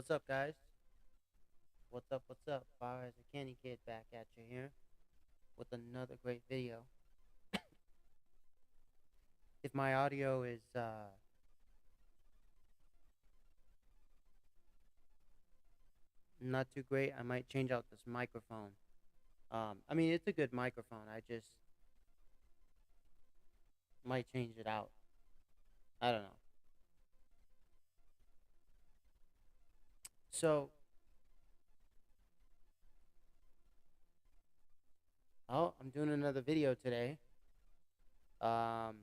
What's up, guys? What's up? What's up? Fire as a Candy Kid back at you here with another great video. If my audio is not too great, I might change out this microphone. I mean, it's a good microphone. I just might change it out. I don't know. So, I'm doing another video today. Um,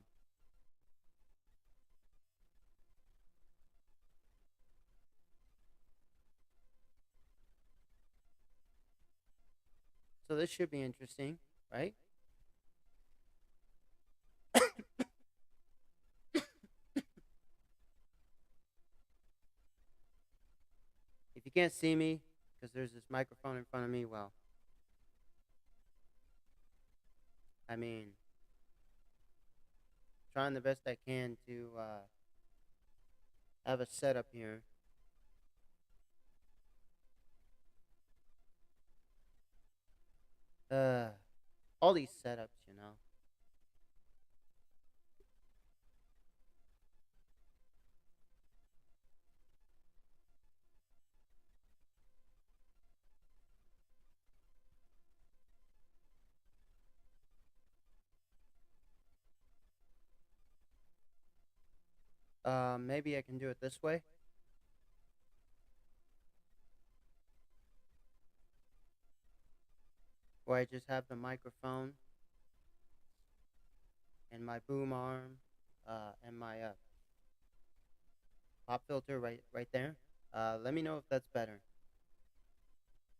so this should be interesting, right? If you can't see me because there's this microphone in front of me, well, I mean, trying the best I can to have a setup here. Uh, all these setups. Maybe I can do it this way, where I just have the microphone and my boom arm, and my pop filter right there. Let me know if that's better.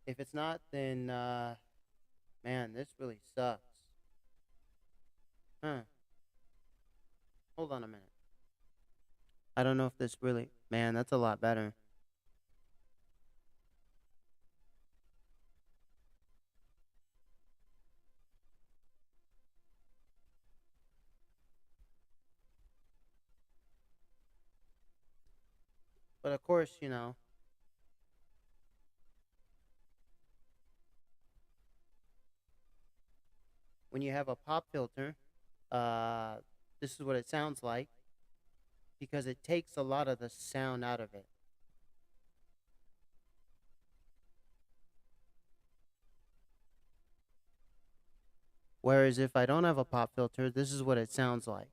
If it's not, then man, this really sucks. Huh? Hold on a minute. I don't know if this really. Man, that's a lot better. But of course, when you have a pop filter, uh, this is what it sounds like because it takes a lot of the sound out of it. Whereas if I don't have a pop filter, this is what it sounds like.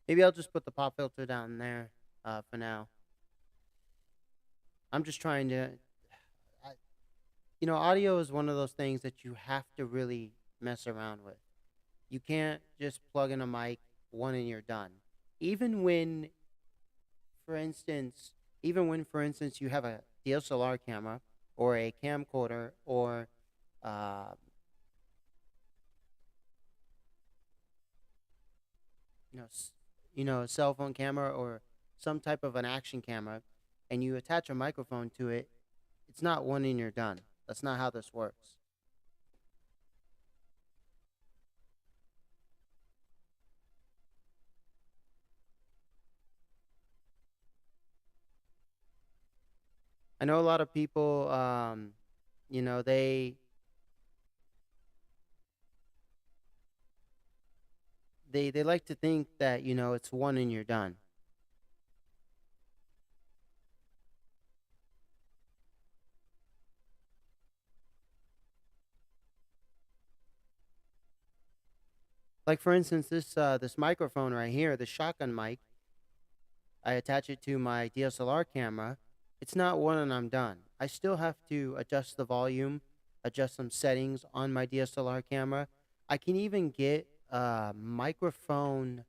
Maybe I'll just put the pop filter down there for now. I'm just trying to, I, audio is one of those things that you have to really mess around with. You can't just plug in a mic, one, and you're done. Even when, for instance, you have a DSLR camera or a camcorder or, uh, a cell phone camera or some type of an action camera, and you attach a microphone to it, it's not one and you're done. That's not how this works. I know a lot of people, you know, they they like to think that it's one and you're done. Like for instance, this microphone right here, the shotgun mic, I attach it to my DSLR camera. It's not one and I'm done. I still have to adjust the volume, adjust some settings on my DSLR camera. I can even get a microphone.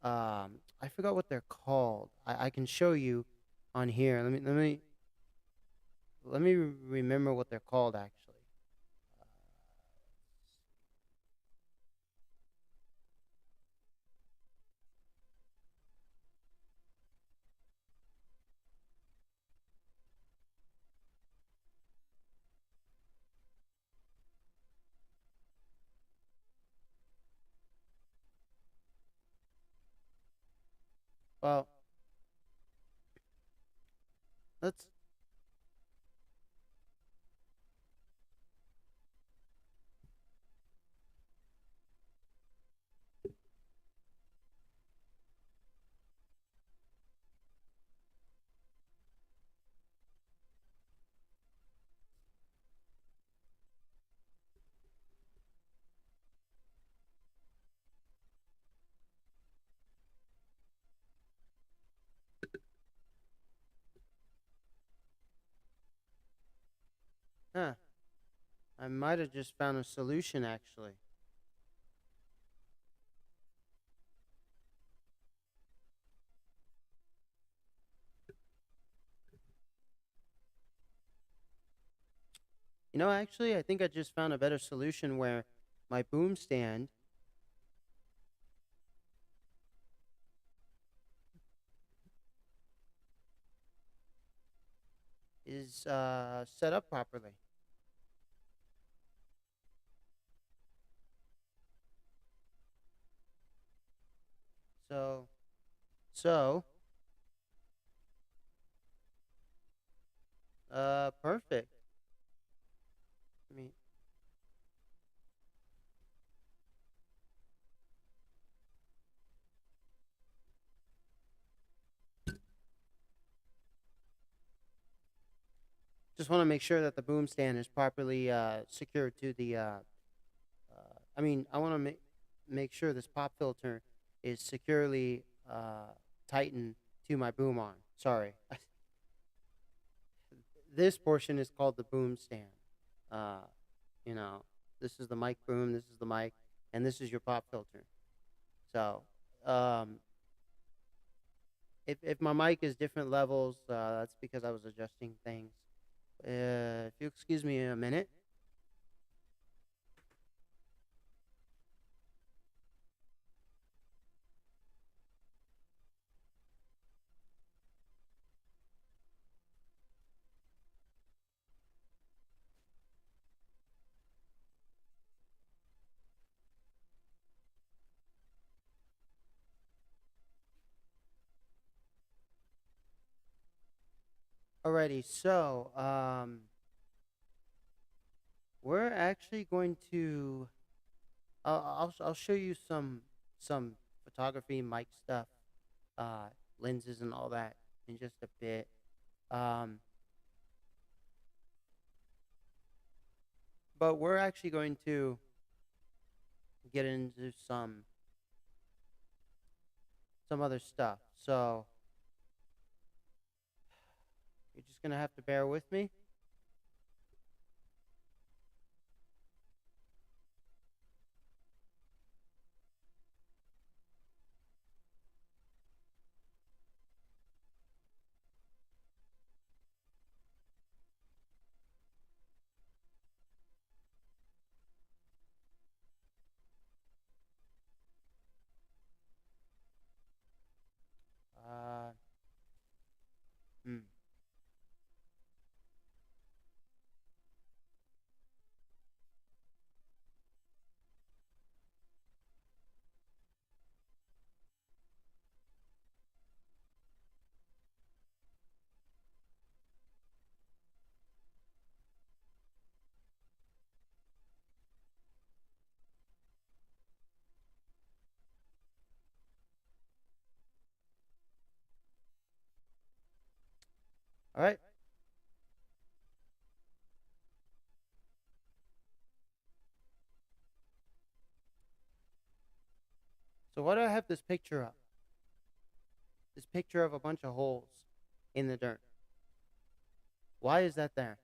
I forgot what they're called. I can show you on here. Let me remember what they're called actually. Well, let's. Huh. I might have just found a solution, actually. Actually, I think I just found a better solution where my boom stand is set up properly. So, so, perfect. I mean, just want to make sure that the boom stand is properly secured to the. I mean, I want to make sure this pop filter is securely tightened to my boom arm. Sorry, this portion is called the boom stand. Uh, you know, this is the mic boom, this is the mic, and this is your pop filter. So, um, if my mic is different levels, that's because I was adjusting things. If you excuse me a minute. Alrighty, so we're actually going to. I'll show you some photography mic stuff, uh, lenses and all that in just a bit. Um, but we're actually going to get into some other stuff. So you're just gonna have to bear with me. Uh, hmm. All right. So why do I have this picture up? This picture of a bunch of holes in the dirt. Why is that there?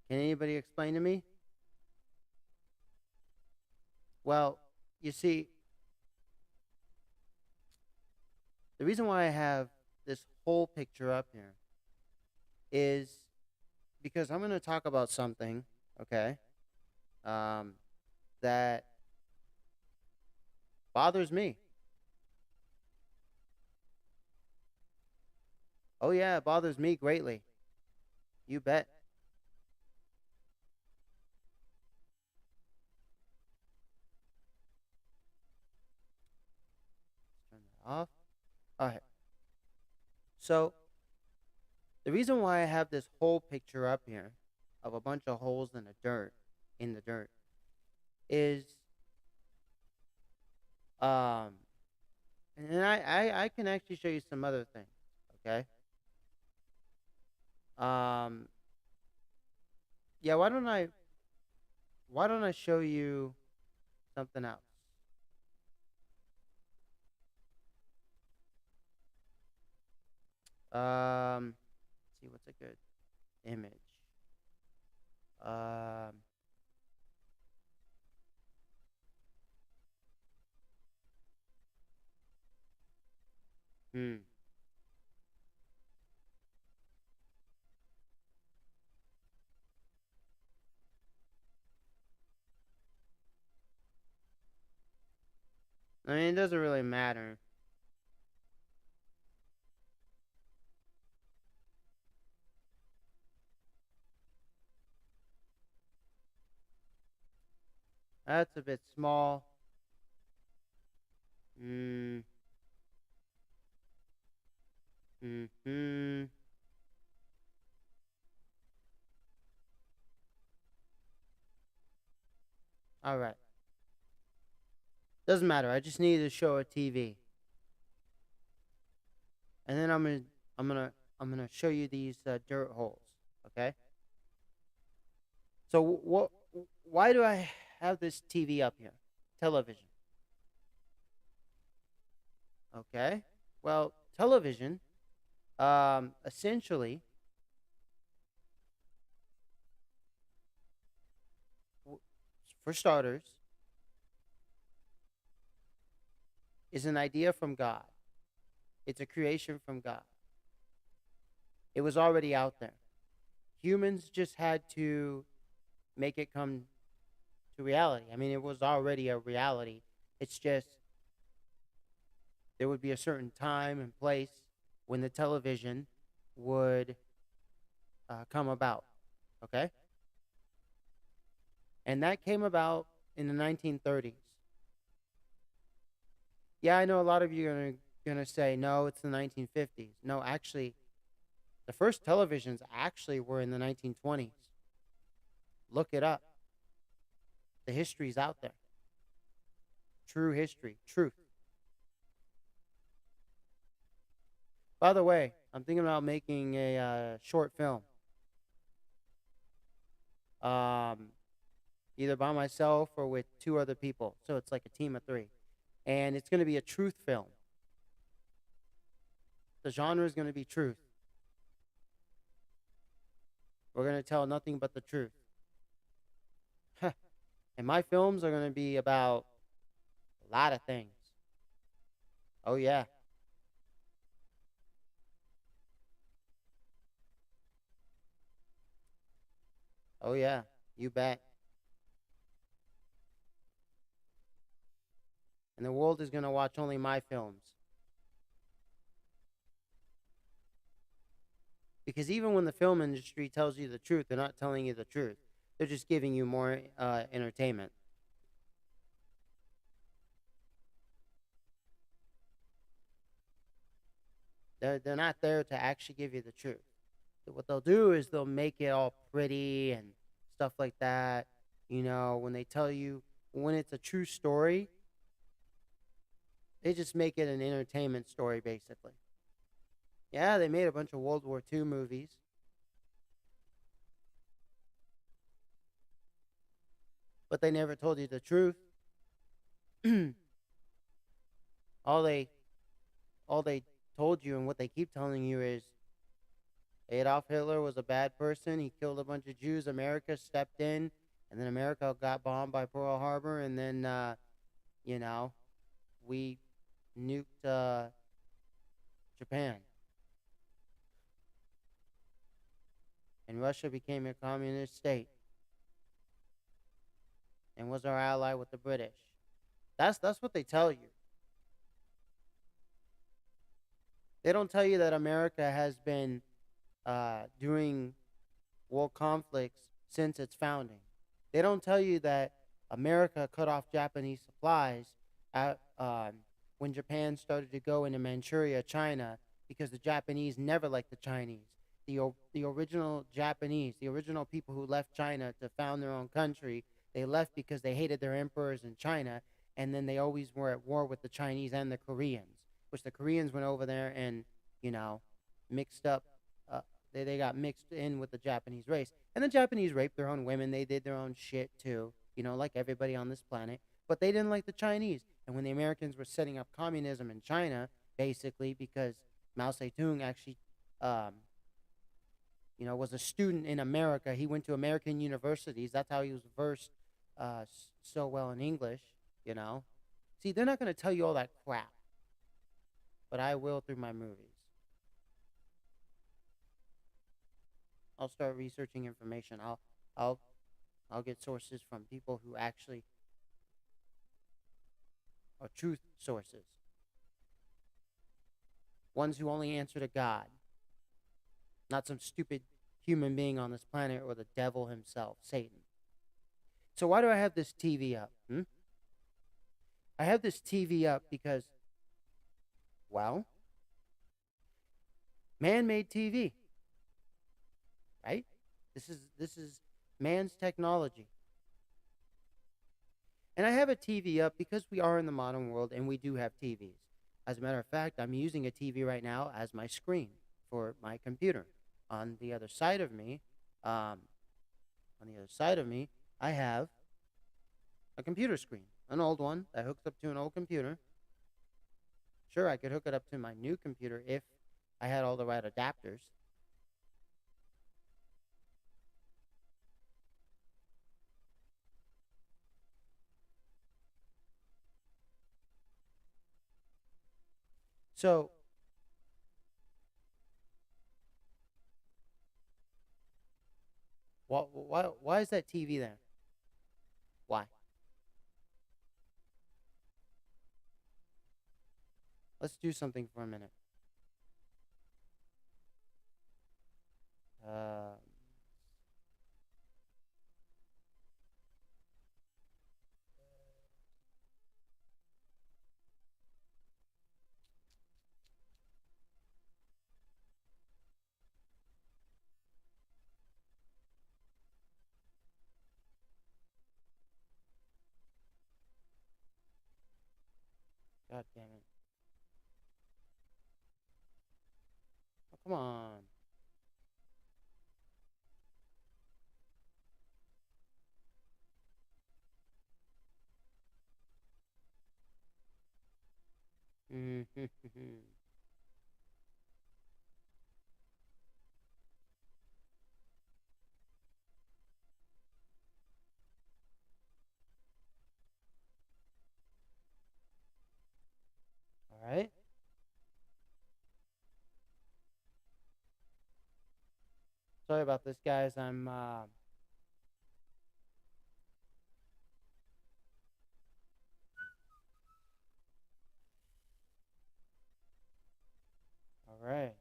Can anybody explain to me? Well, you see, the reason why I have this whole picture up here is because I'm going to talk about something, okay, um, that bothers me. Oh, yeah, it bothers me greatly. You bet. off. All right. So the reason why I have this whole picture up here of a bunch of holes in the dirt, is um, and I can actually show you some other things. Okay. Um, yeah. Why don't I show you something else? Let's see what's a good image. Um, hmm. I mean, it doesn't really matter. That's a bit small. Mm, hmm. All right. Doesn't matter. I just need to show a TV, and then I'm gonna, I'm gonna show you these dirt holes. Okay. So what? Why do I have this TV up here? Television. Okay. Well, television, essentially, w- for starters, is an idea from God. It's a creation from God. It was already out there. Humans just had to make it come to reality. I mean, it was already a reality. It's just there would be a certain time and place when the television would come about. Okay? And that came about in the 1930s. Yeah, I know a lot of you are gonna say no, it's the 1950s. No, actually, the first televisions actually were in the 1920s. Look it up. The history's out there. True history, truth. By the way, I'm thinking about making a short film, um, either by myself or with two other people. So it's like a team of three, and it's going to be a truth film. The genre is going to be truth. We're going to tell nothing but the truth. And my films are going to be about a lot of things. Oh yeah, oh yeah, you bet. And the world is going to watch only my films. Because even when the film industry tells you the truth, they're not telling you the truth. They're just giving you more entertainment. They're not there to actually give you the truth. What they'll do is they'll make it all pretty and stuff like that. You know, when they tell you when it's a true story, they just make it an entertainment story basically. Yeah, they made a bunch of World War II movies, but they never told you the truth. all they all they told you and what they keep telling you is Adolf Hitler was a bad person. He killed a bunch of Jews. America stepped in, and then America got bombed by Pearl Harbor, and then you know we nuked Japan, and Russia became a communist state and was our ally with the British. That's what they tell you. They don't tell you that America has been doing world conflicts since its founding. They don't tell you that America cut off Japanese supplies when Japan started to go into Manchuria, China, because the Japanese never liked the Chinese. The original Japanese, the original people who left China to found their own country, they left because they hated their emperors in China, and then they always were at war with the Chinese and the Koreans, which the Koreans went over there and, you know, mixed up. Uh, they got mixed in with the Japanese race. And the Japanese raped their own women. They did their own shit too, like everybody on this planet. But they didn't like the Chinese. And when the Americans were setting up communism in China, basically because Mao Zedong actually, um, was a student in America. He went to American universities. That's how he was versed so well in English, you know. See, they're not going to tell you all that crap, but I will through my movies. I'll start researching information. I'll, I'll get sources from people who actually are truth sources, ones who only answer to God, not some stupid human being on this planet or the devil himself, Satan. So why do I have this TV up? I have this TV up because, well, man-made TV, right? This is man's technology. And I have a TV up because we are in the modern world and we do have TVs. As a matter of fact, I'm using a TV right now as my screen for my computer. On the other side of me, um, I have a computer screen, an old one that hooks up to an old computer. Sure, I could hook it up to my new computer if I had all the right adapters. So, why is that TV there? Why? Let's do something for a minute. Uh, God damn it! Oh, come on. All right. Sorry about this, guys. I'm all right.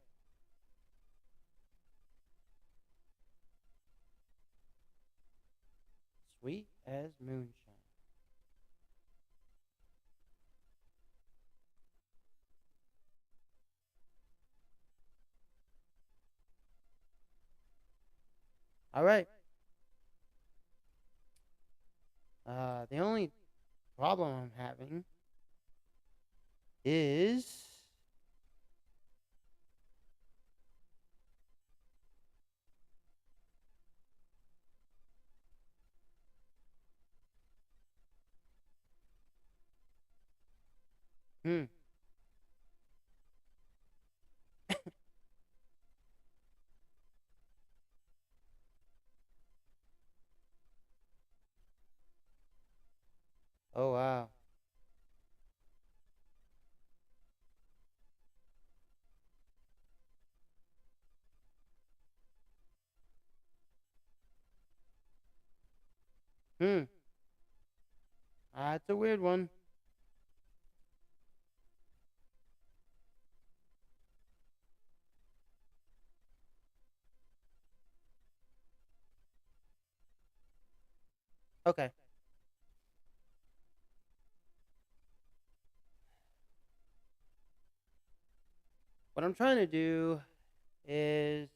Sweet as moonshine. All right. The only problem I'm having is hmm. Oh wow. Hmm. That's a weird one. Okay. What I'm trying to do is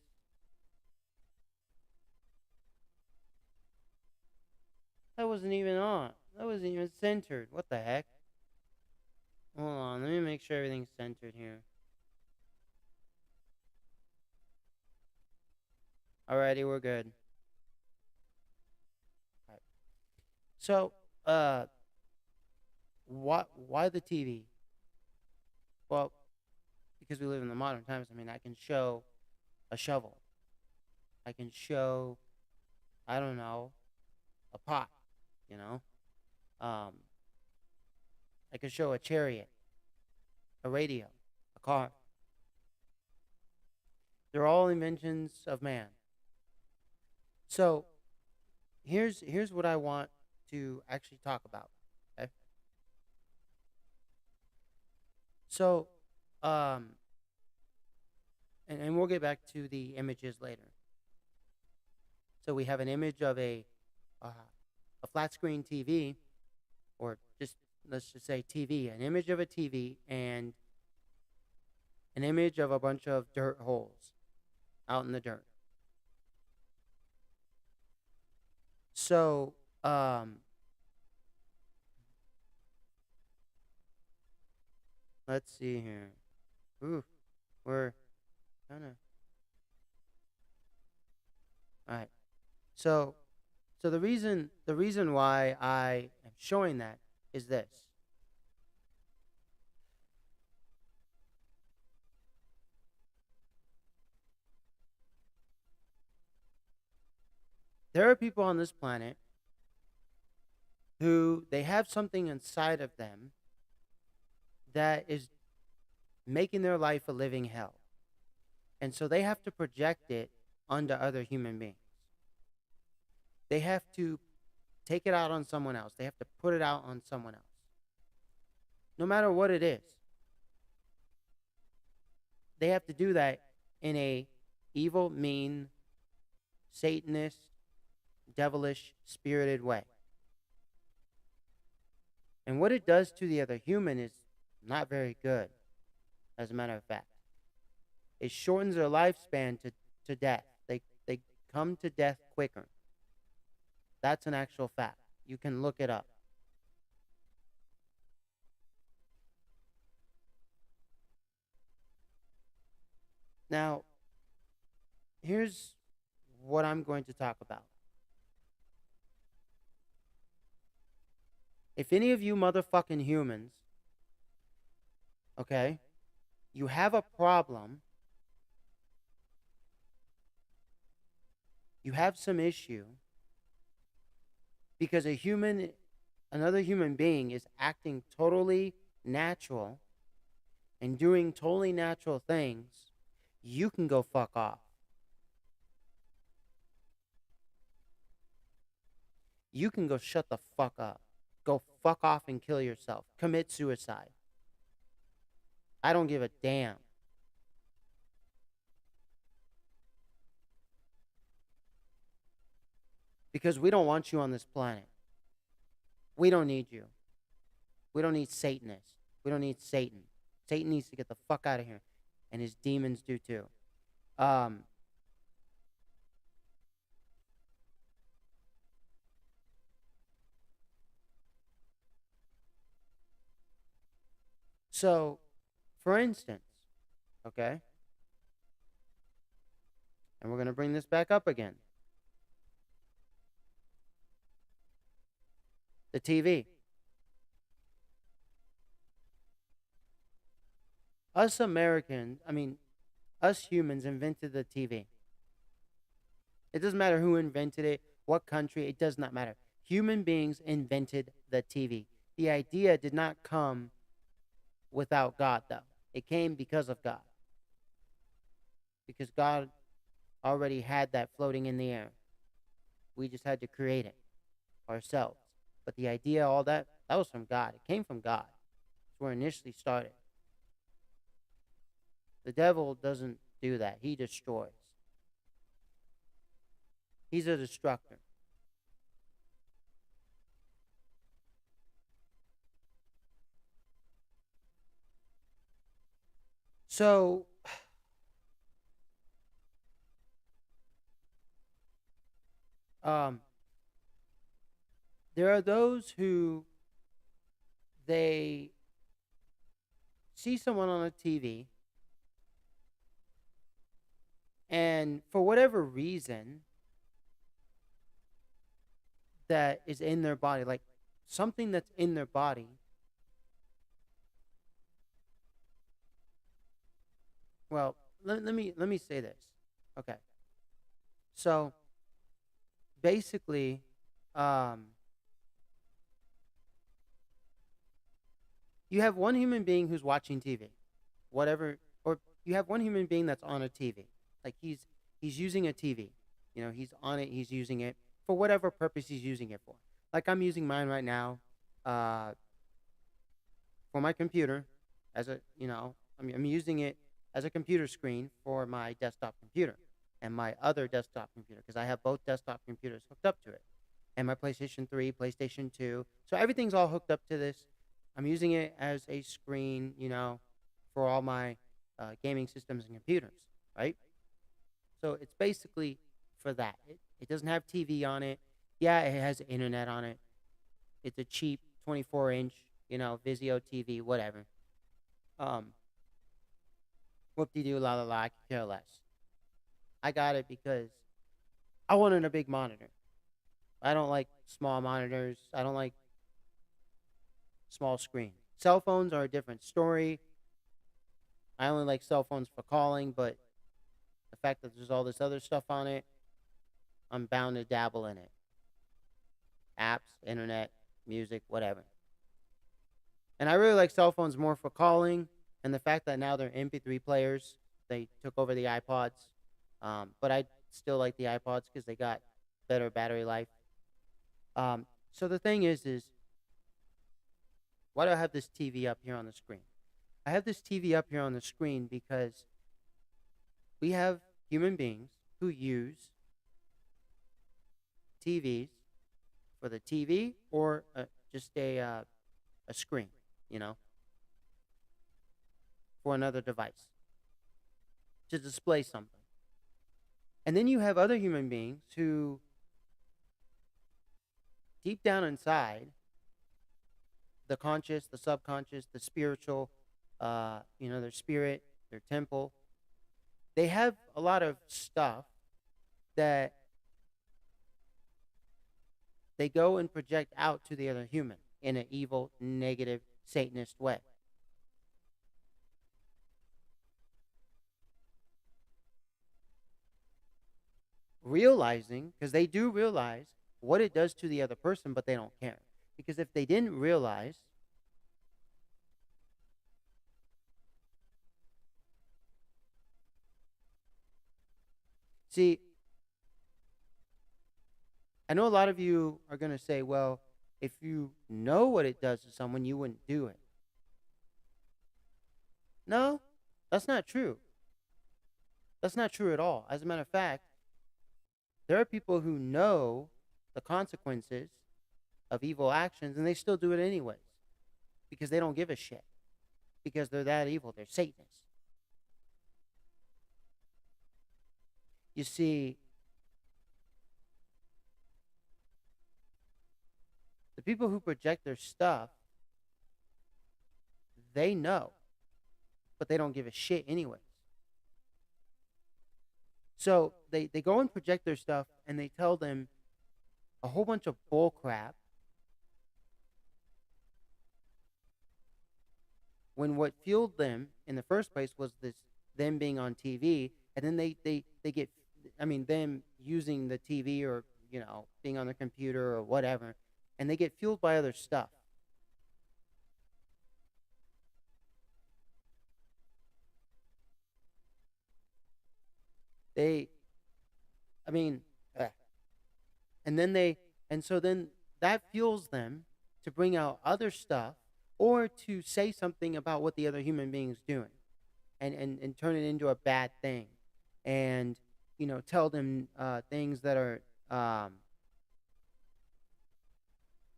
that wasn't even on. That wasn't even centered. What the heck? Hold on, let me make sure everything's centered here. Alrighty, we're good. All right. So, why the TV? Well, because we live in the modern times. I mean, I can show a shovel. I can show, I don't know, a pot. You know, um, I can show a chariot, a radio, a car. They're all inventions of man. So here's what I want to actually talk about. Okay. So, um, and we'll get back to the images later. So we have an image of a flat screen TV, or just let's just say TV, an image of a TV, and an image of a bunch of dirt holes out in the dirt. So, let's see here. Ooh, we're kind of all right. So, so the reason why I am showing that is this. There are people on this planet who they have something inside of them that is making their life a living hell. And so they have to project it onto other human beings. They have to take it out on someone else. They have to put it out on someone else. No matter what it is. They have to do that in a evil, mean, Satanist, devilish, spirited way. And what it does to the other human is not very good, as a matter of fact. It shortens their lifespan to death. They come to death quicker. That's an actual fact. You can look it up. Now, here's what I'm going to talk about. If any of you motherfucking humans, okay, you have a problem, you have some issue, because another human being is acting totally natural and doing totally natural things, you can go fuck off. You can go shut the fuck up. Go fuck off and kill yourself. Commit suicide. I don't give a damn. Because we don't want you on this planet. We don't need you. We don't need Satanists. We don't need Satan. Satan needs to get the fuck out of here. And his demons do too. Um, so, for instance, okay, and we're going to bring this back up again. The TV. Us Americans, I mean, us humans invented the TV. It doesn't matter who invented it, what country, it does not matter. Human beings invented the TV. The idea did not come without God, though. It came because of God. Because God already had that floating in the air. We just had to create it ourselves. But the idea, all that, that was from God. It came from God. That's where it initially started. The devil doesn't do that. He destroys. He's a destructor. So, Um, there are those who they see someone on a TV, and for whatever reason that is in their body, like something that's in their body. Well, let me say this. Okay, so basically, um, you have one human being who's watching TV, whatever, or you have one human being that's on a TV, like he's using a TV. He's on it. He's using it for whatever purpose he's using it for. Like I'm using mine right now, uh, for my computer, I'm using it as a computer screen for my desktop computer and my other desktop computer because I have both desktop computers hooked up to it and my PlayStation 3, PlayStation 2. So everything's all hooked up to this. I'm using it as a screen, for all my gaming systems and computers, right? So it's basically for that. It doesn't have TV on it. Yeah, it has internet on it. It's a cheap 24-inch, Vizio TV, whatever. Um, Whoop de doo, la la la, I could care less. I got it because I wanted a big monitor. I don't like small monitors. I don't like small screen. Cell phones are a different story. I only like cell phones for calling, but the fact that there's all this other stuff on it, I'm bound to dabble in it. Apps, internet, music, whatever. And I really like cell phones more for calling, and the fact that now they're MP3 players. They took over the iPods, but I still like the iPods because they got better battery life. So the thing is, why do I have this TV up here on the screen? I have this TV up here on the screen because we have human beings who use TVs for the TV or just a screen, you know, for another device to display something. And then you have other human beings who, deep down inside, the conscious, the subconscious, the spiritual, their spirit, their temple, they have a lot of stuff that they go and project out to the other human in an evil, negative, Satanist way. Realizing, because they do realize what it does to the other person, but they don't care. Because if they didn't realize, see, I know a lot of you are going to say, well, if you know what it does to someone, you wouldn't do it. No, that's not true. That's not true at all. As a matter of fact, there are people who know the consequences of evil actions and they still do it anyways because they don't give a shit because they're that evil. They're Satanists. You see, the people who project their stuff, they know, but they don't give a shit anyways. So they go and project their stuff and they tell them a whole bunch of bull crap when what fueled them in the first place was this them being on TV, and then they get, I mean, them using the TV or being on their computer or whatever, and they get fueled by other stuff. They, I mean, and then and so then that fuels them to bring out other stuff or to say something about what the other human being is doing, and turn it into a bad thing, and tell them things that are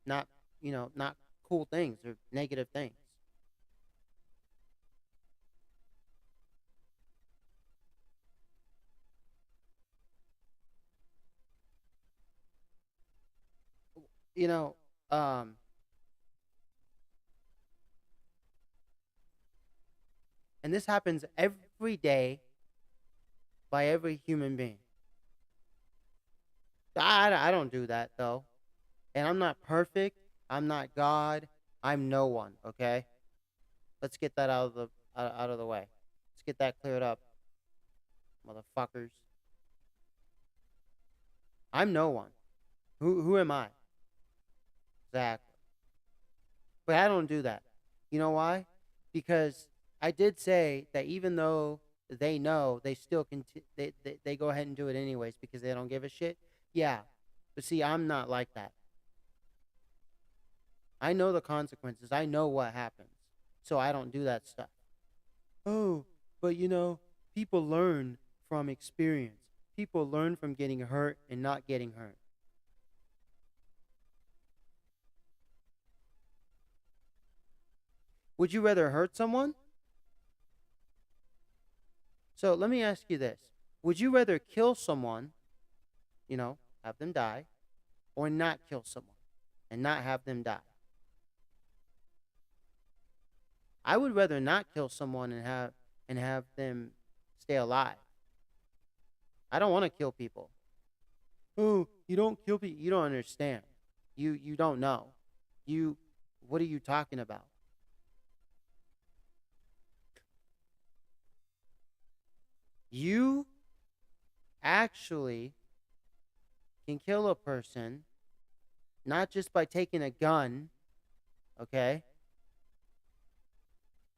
not not cool things or negative things. You know, um, and this happens every day by every human being. I don't do that though. And I'm not perfect. I'm not God. I'm no one, okay? Let's get that out of the way. Let's get that cleared up, motherfuckers. I'm no one. Who am I? Exactly. But I don't do that. You know why? Because I did say that even though they know, they still they go ahead and do it anyways because they don't give a shit. Yeah. But see, I'm not like that. I know the consequences. I know what happens. So I don't do that stuff. Oh, but people learn from experience. People learn from getting hurt and not getting hurt. Would you rather hurt someone? So let me ask you this. Would you rather kill someone, have them die, or not kill someone and not have them die? I would rather not kill someone and have them stay alive. I don't want to kill people. Oh, you don't kill people. You don't understand. You don't know. You What are you talking about? You actually can kill a person not just by taking a gun, okay,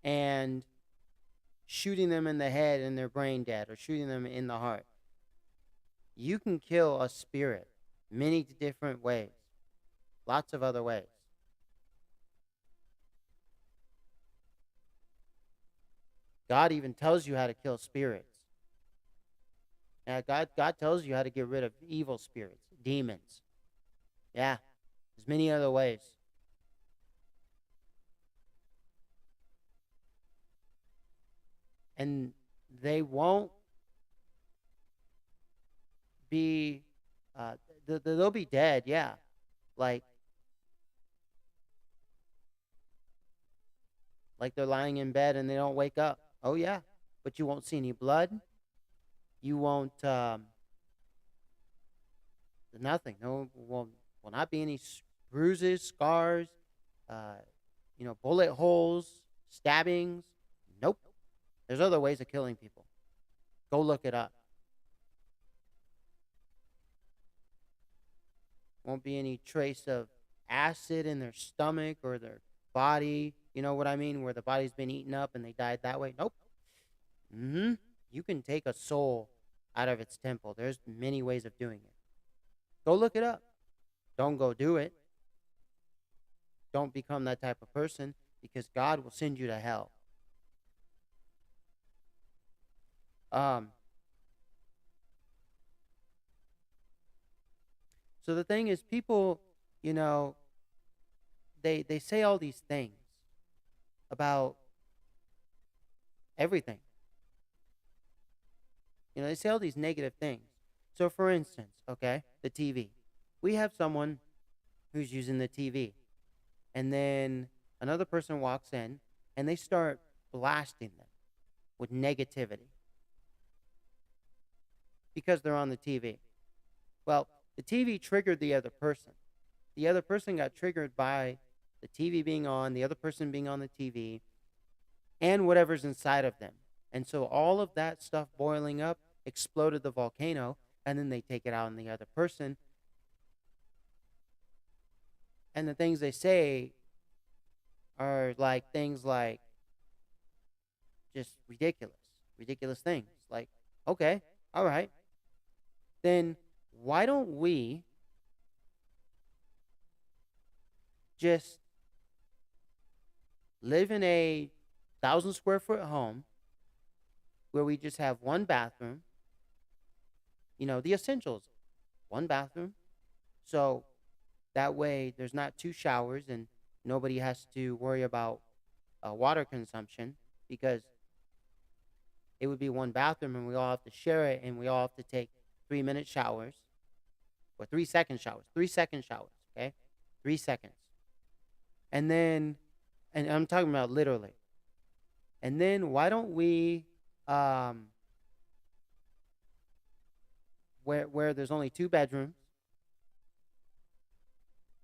and shooting them in the head and their brain dead or shooting them in the heart. You can kill a spirit many different ways, lots of other ways. God even tells you how to kill spirits. Yeah, God tells you how to get rid of evil spirits, demons. Yeah, there's many other ways. And they won't be, uh, they'll be dead, yeah. Like, like they're lying in bed and they don't wake up. Oh, yeah. But you won't see any blood. You won't, nothing. No, will not be any bruises, scars, uh, bullet holes, stabbings. Nope. There's other ways of killing people. Go look it up. Won't be any trace of acid in their stomach or their body. You know what I mean? Where the body's been eaten up and they died that way. Nope. You can take a soul out of its temple. There's many ways of doing it. Go look it up. Don't go do it. Don't become that type of person because God will send you to hell. Um, so the thing is, people, you know, they say all these things about everything. They say all these negative things. So, for instance, okay, the TV. We have someone who's using the TV, and then another person walks in and they start blasting them with negativity because they're on the TV. Well, the TV triggered the other person. The other person got triggered by the TV being on, the other person being on the TV, and whatever's inside of them. And so all of that stuff boiling up exploded the volcano, and then they take it out on the other person. And the things they say are like things like just ridiculous things. Like, okay, all right, then why don't we just live in a 1,000 square foot home where we just have one bathroom, the essentials, one bathroom. So that way there's not two showers and nobody has to worry about water consumption because it would be one bathroom and we all have to share it and we all have to take 3-minute showers or 3-second showers, 3-second showers, okay? 3 seconds. And then, and I'm talking about literally. And then why don't we, um, where there's only 2 bedrooms,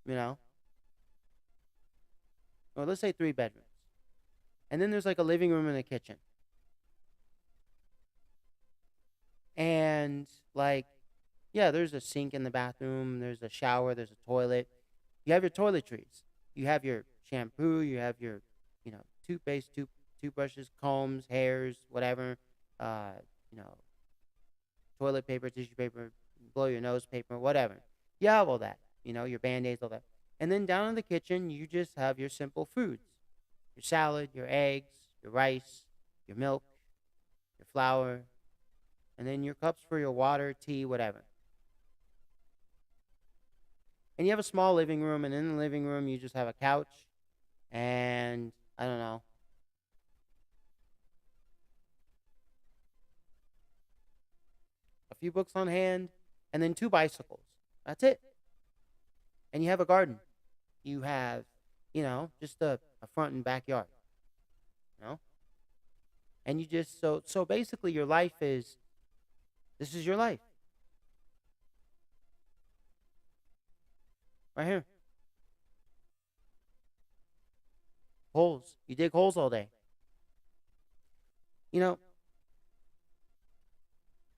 you know, or let's say 3 bedrooms, and then there's like a living room and a kitchen, and like, yeah, there's a sink in the bathroom, there's a shower, there's a toilet. You have your toiletries, you have your shampoo, you have your, toothpaste, toothbrushes, combs, hairs, whatever, uh, you know, toilet paper, tissue paper, blow your nose paper, whatever. You have all that, your band-aids, all that. And then down in the kitchen, you just have your simple foods, your salad, your eggs, your rice, your milk, your flour, and then your cups for your water, tea, whatever. And you have a small living room, and in the living room, you just have a couch and, I don't know, a few books on hand, and then 2 bicycles. That's it. And you have a garden. You have, just a front and backyard, you know? And you just, so basically your life is, this is your life. Right here. Holes. You dig holes all day. You know,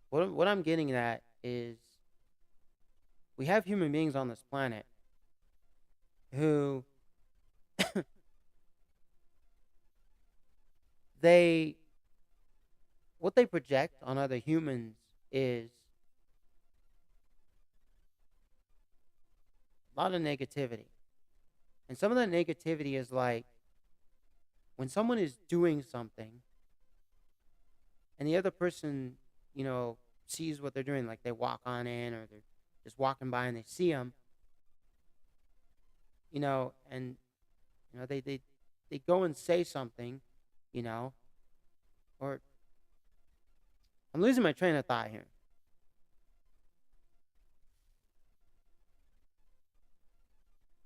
what I'm getting at is we have human beings on this planet who they what they project on other humans is a lot of negativity. And some of that negativity is like when someone is doing something and the other person, sees what they're doing, like they walk on in or they're just walking by and they see them, and they go and say something, you know, or I'm losing my train of thought here.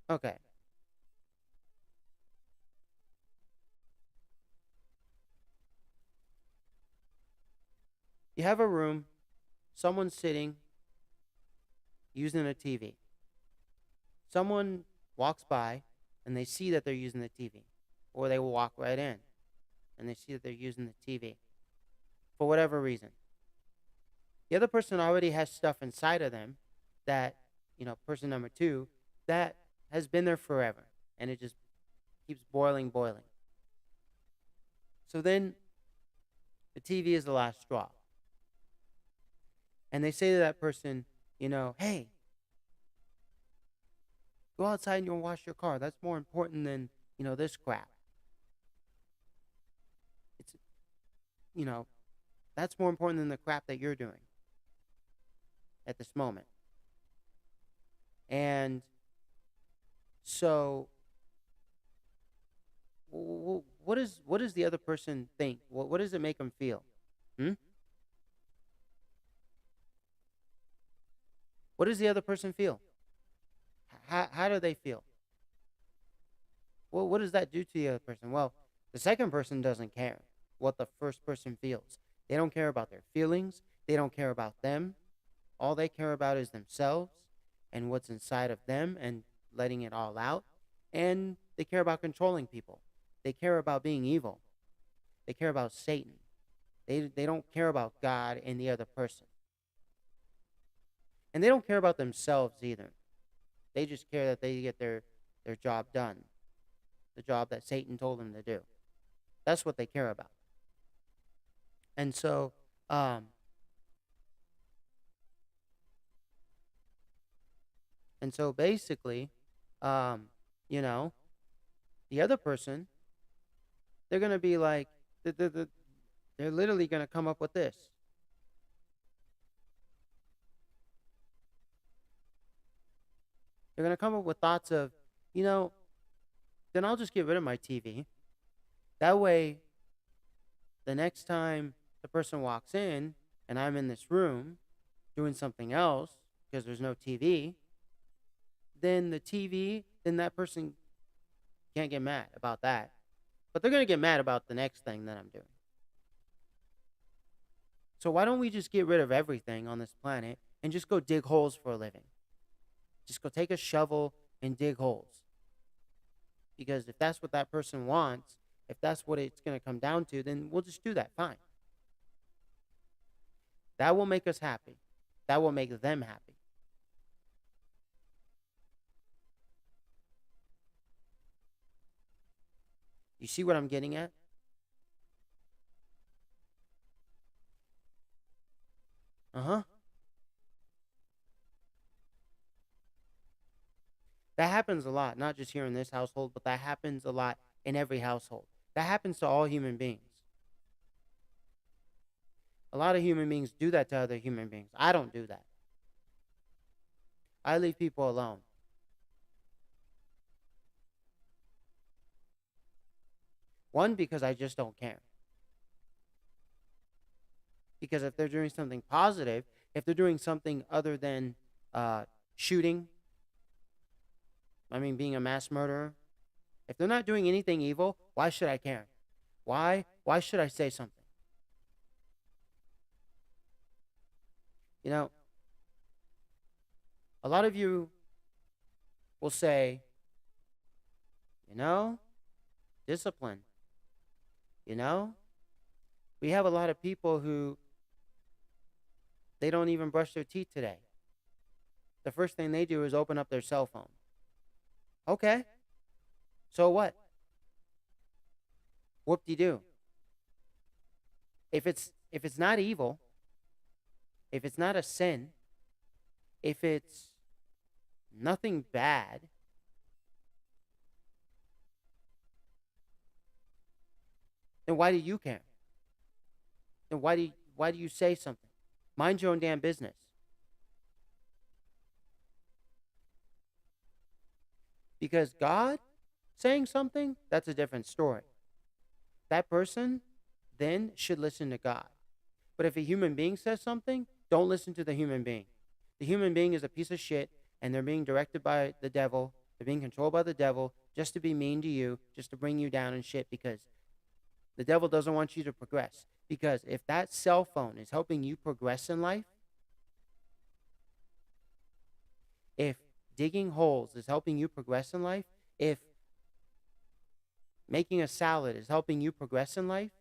Okay. You have a room, someone's sitting using a TV. Someone walks by and they see that they're using the TV, or they will walk right in and they see that they're using the TV for whatever reason. The other person already has stuff inside of them that, person number two, that has been there forever and it just keeps boiling, boiling. So then the TV is the last straw. And they say to that person, hey, go outside and you'll wash your car. That's more important than, this crap. It's, you know, that's more important than the crap that you're doing at this moment. And so, what does the other person think? What does it make them feel? Hmm? What does the other person feel? How do they feel? Well, what does that do to the other person? Well, the second person doesn't care what the first person feels. They don't care about their feelings. They don't care about them. All they care about is themselves and what's inside of them and letting it all out. And they care about controlling people. They care about being evil. They care about Satan. They don't care about God and the other person. And they don't care about themselves either. They just care that they get their job done. The job that Satan told them to do. That's what they care about. And so, um, basically, um, you know, the other person, they're gonna be like, they're literally gonna come up with this. They're gonna come up with thoughts of, you know, then I'll just get rid of my TV. That way, the next time the person walks in and I'm in this room doing something else because there's no TV, then the TV then that person can't get mad about that. But they're going to get mad about the next thing that I'm doing. So why don't we just get rid of everything on this planet and just go dig holes for a living? Just go take a shovel and dig holes. Because if that's what that person wants, if that's what it's going to come down to, then we'll just do that. Fine. That will make us happy. That will make them happy. You see what I'm getting at? Uh huh. That happens a lot, not just here in this household, but that happens a lot in every household. That happens to all human beings. A lot of human beings do that to other human beings. I don't do that. I leave people alone. One, because I just don't care. Because if they're doing something positive, if they're doing something other than shooting, being a mass murderer, if they're not doing anything evil, why should I care? Why? Why should I say something? You know, a lot of you will say, you know, discipline. You know, we have a lot of people who they don't even brush their teeth today. The first thing they do is open up their cell phone. Okay, so what? Whoop-de-doo. If it's not evil, if it's not a sin, if it's nothing bad, then why do you care? Then why do you say something? Mind your own damn business. Because God saying something, that's a different story. That person then should listen to God. But if a human being says something, don't listen to the human being. The human being is a piece of shit, and they're being directed by the devil. They're being controlled by the devil just to be mean to you, just to bring you down and shit, because the devil doesn't want you to progress. Because if that cell phone is helping you progress in life, if digging holes is helping you progress in life, if making a salad is helping you progress in life,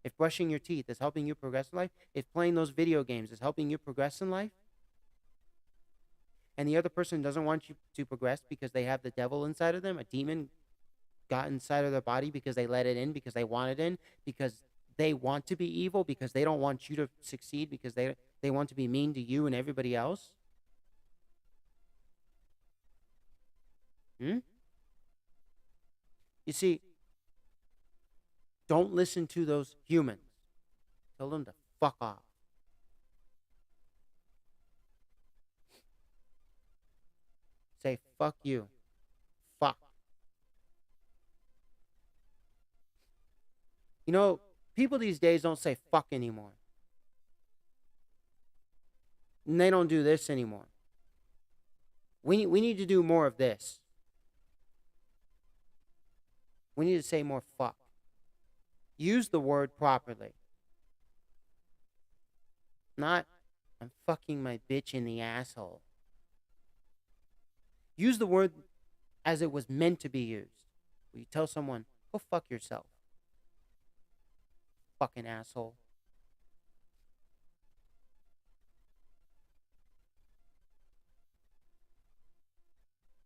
if brushing your teeth is helping you progress in life, if playing those video games is helping you progress in life, and the other person doesn't want you to progress because they have the devil inside of them, a demon got inside of their body because they let it in, because they want it in, because they want to be evil, because they don't want you to succeed, because they want to be mean to you and everybody else. Hmm? You see, don't listen to those humans. Tell them to fuck off. Say fuck you. Fuck. You know, people these days don't say fuck anymore. And they don't do this anymore. We need to do more of this. We need to say more fuck. Use the word properly. Not, I'm fucking my bitch in the asshole. Use the word as it was meant to be used. When you tell someone, go fuck yourself. Fucking asshole.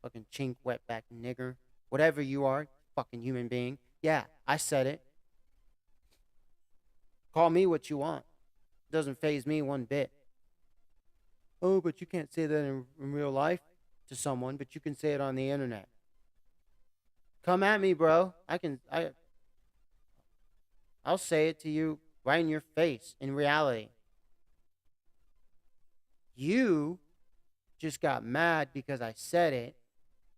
Fucking chink, wetback, nigger. Whatever you are, fucking human being. Yeah, I said it. Call me what you want. It doesn't faze me one bit. Oh, but you can't say that in real life to someone, but you can say it on the internet. Come at me, bro. I'll say it to you right in your face in reality. You just got mad because I said it,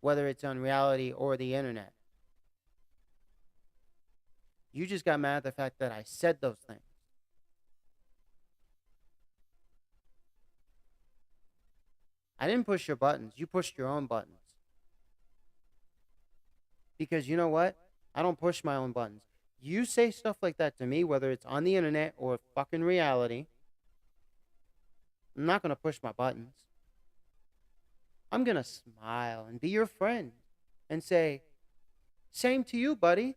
whether it's on reality or the internet. You just got mad at the fact that I said those things. I didn't push your buttons. You pushed your own buttons. Because you know what? I don't push my own buttons. You say stuff like that to me, whether it's on the internet or fucking reality, I'm not going to push my buttons. I'm going to smile and be your friend and say, same to you, buddy.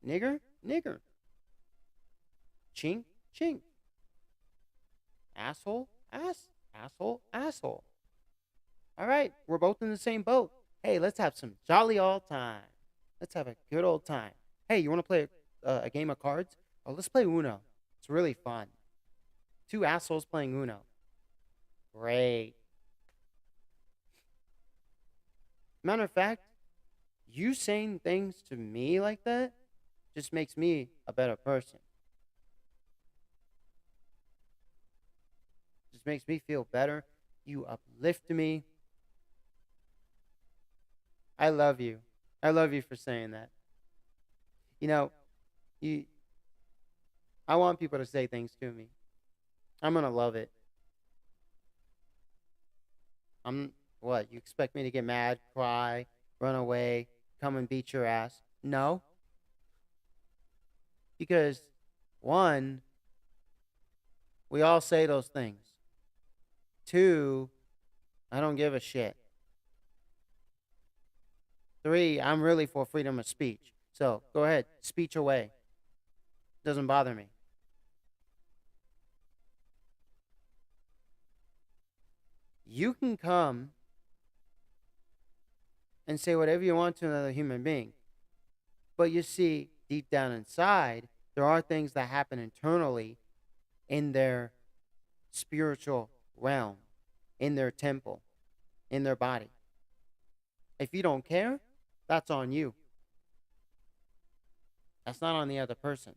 Nigger, nigger. Chink, chink. Asshole, asshole, asshole. All right, we're both in the same boat. Hey, let's have some jolly old time. Let's have a good old time. Hey, you want to play a game of cards? Oh, let's play Uno. It's really fun. Two assholes playing Uno. Great. Matter of fact, you saying things to me like that just makes me a better person. Just makes me feel better. You uplift me. I love you. I love you for saying that. You know, you I want people to say things to me. I'm gonna love it. I'm what? You expect me to get mad, cry, run away, come and beat your ass? No. Because one, we all say those things. Two, I don't give a shit. Three, I'm really for freedom of speech. So go ahead, speech away. Doesn't bother me. You can come and say whatever you want to another human being. But you see, deep down inside, there are things that happen internally in their spiritual realm, in their temple, in their body. If you don't care, that's on you. That's not on the other person.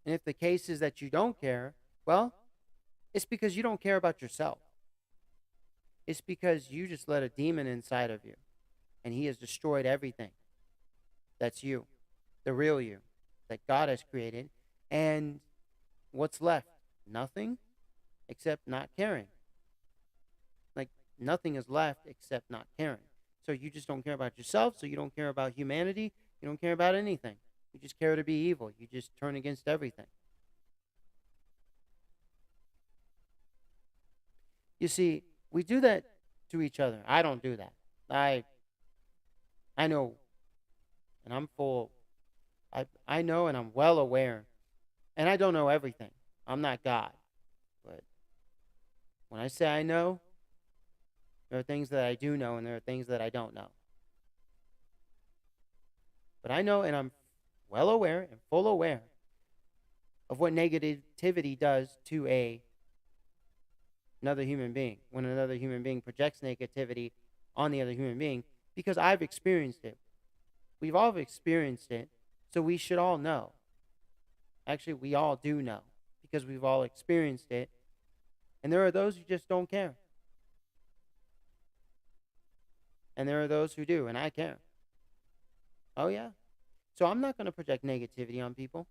And if the case is that you don't care, well, it's because you don't care about yourself. It's because you just let a demon inside of you and he has destroyed everything. That's you, the real you that God has created. And what's left? Nothing except not caring. Like nothing is left except not caring. So you just don't care about yourself. So you don't care about humanity. You don't care about anything. You just care to be evil. You just turn against everything. You see, we do that to each other. I don't do that. I know, and I'm full. I know, and I'm well aware, and I don't know everything. I'm not God, but when I say I know, there are things that I do know, and there are things that I don't know. But I know, and I'm well aware and full aware of what negativity does to another human being when another human being projects negativity on the other human being, because I've experienced it. We've all experienced it, so we should all know. Actually, we all do know because we've all experienced it. And there are those who just don't care. And there are those who do, and I care. Oh, yeah. So I'm not going to project negativity on people.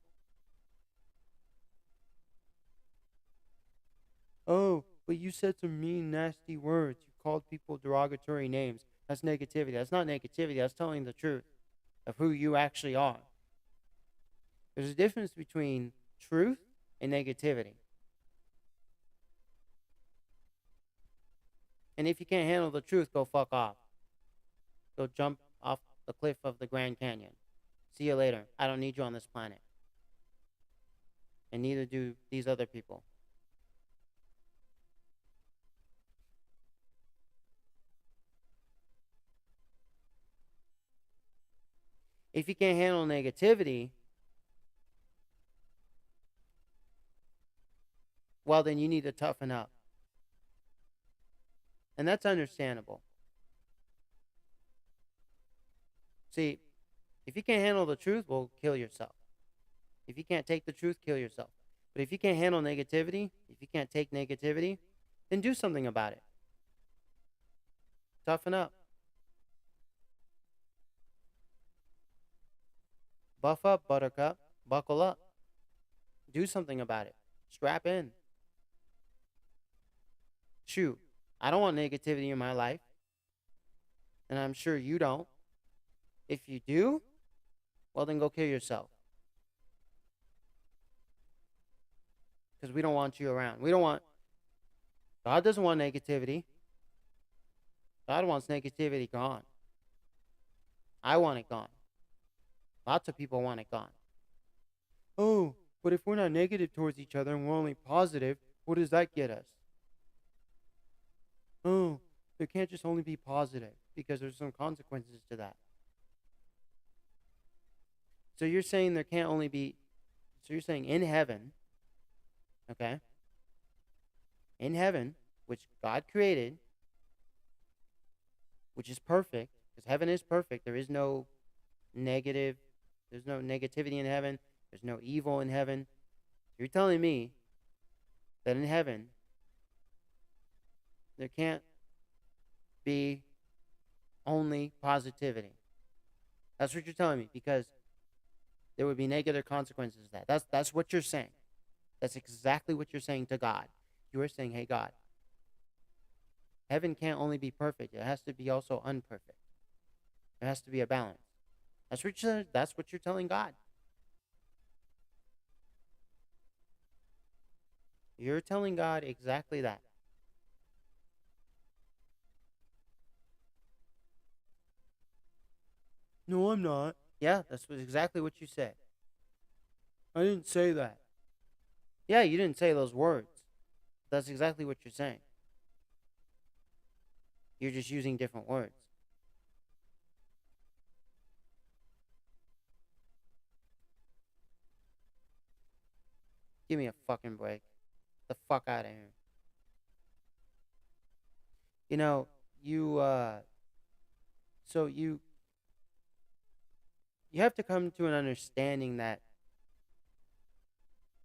Oh, but you said some mean, nasty words. You called people derogatory names. That's negativity. That's not negativity. That's telling the truth of who you actually are. There's a difference between truth and negativity. And if you can't handle the truth, go fuck off. Go jump off the cliff of the Grand Canyon. See you later. I don't need you on this planet. And neither do these other people. If you can't handle negativity, well, then you need to toughen up. And that's understandable. See, if you can't handle the truth, well, kill yourself. If you can't take the truth, kill yourself. But if you can't handle negativity, if you can't take negativity, then do something about it. Toughen up. Buff up, buttercup. Buckle up. Do something about it. Strap in. Shoot, I don't want negativity in my life, and I'm sure you don't. If you do, well, then go kill yourself. Because we don't want you around. We don't want, God doesn't want negativity. God wants negativity gone. I want it gone. Lots of people want it gone. Oh, but if we're not negative towards each other and we're only positive, what does that get us? Oh, there can't just only be positive because there's some consequences to that. So you're saying there can't only be, so you're saying in heaven, okay, in heaven, which God created, which is perfect, because heaven is perfect. There is no negative, there's no negativity in heaven, there's no evil in heaven. You're telling me that in heaven, there can't be only positivity. That's what you're telling me, because there would be negative consequences to that. That's what you're saying. That's exactly what you're saying to God. You are saying, hey, God, heaven can't only be perfect. It has to be also unperfect. There has to be a balance. That's what you're telling God. You're telling God exactly that. No, I'm not. Yeah, exactly what you said. I didn't say that. Yeah, you didn't say those words. That's exactly what you're saying. You're just using different words. Give me a fucking break. Get the fuck out of here. You know, you so you have to come to an understanding that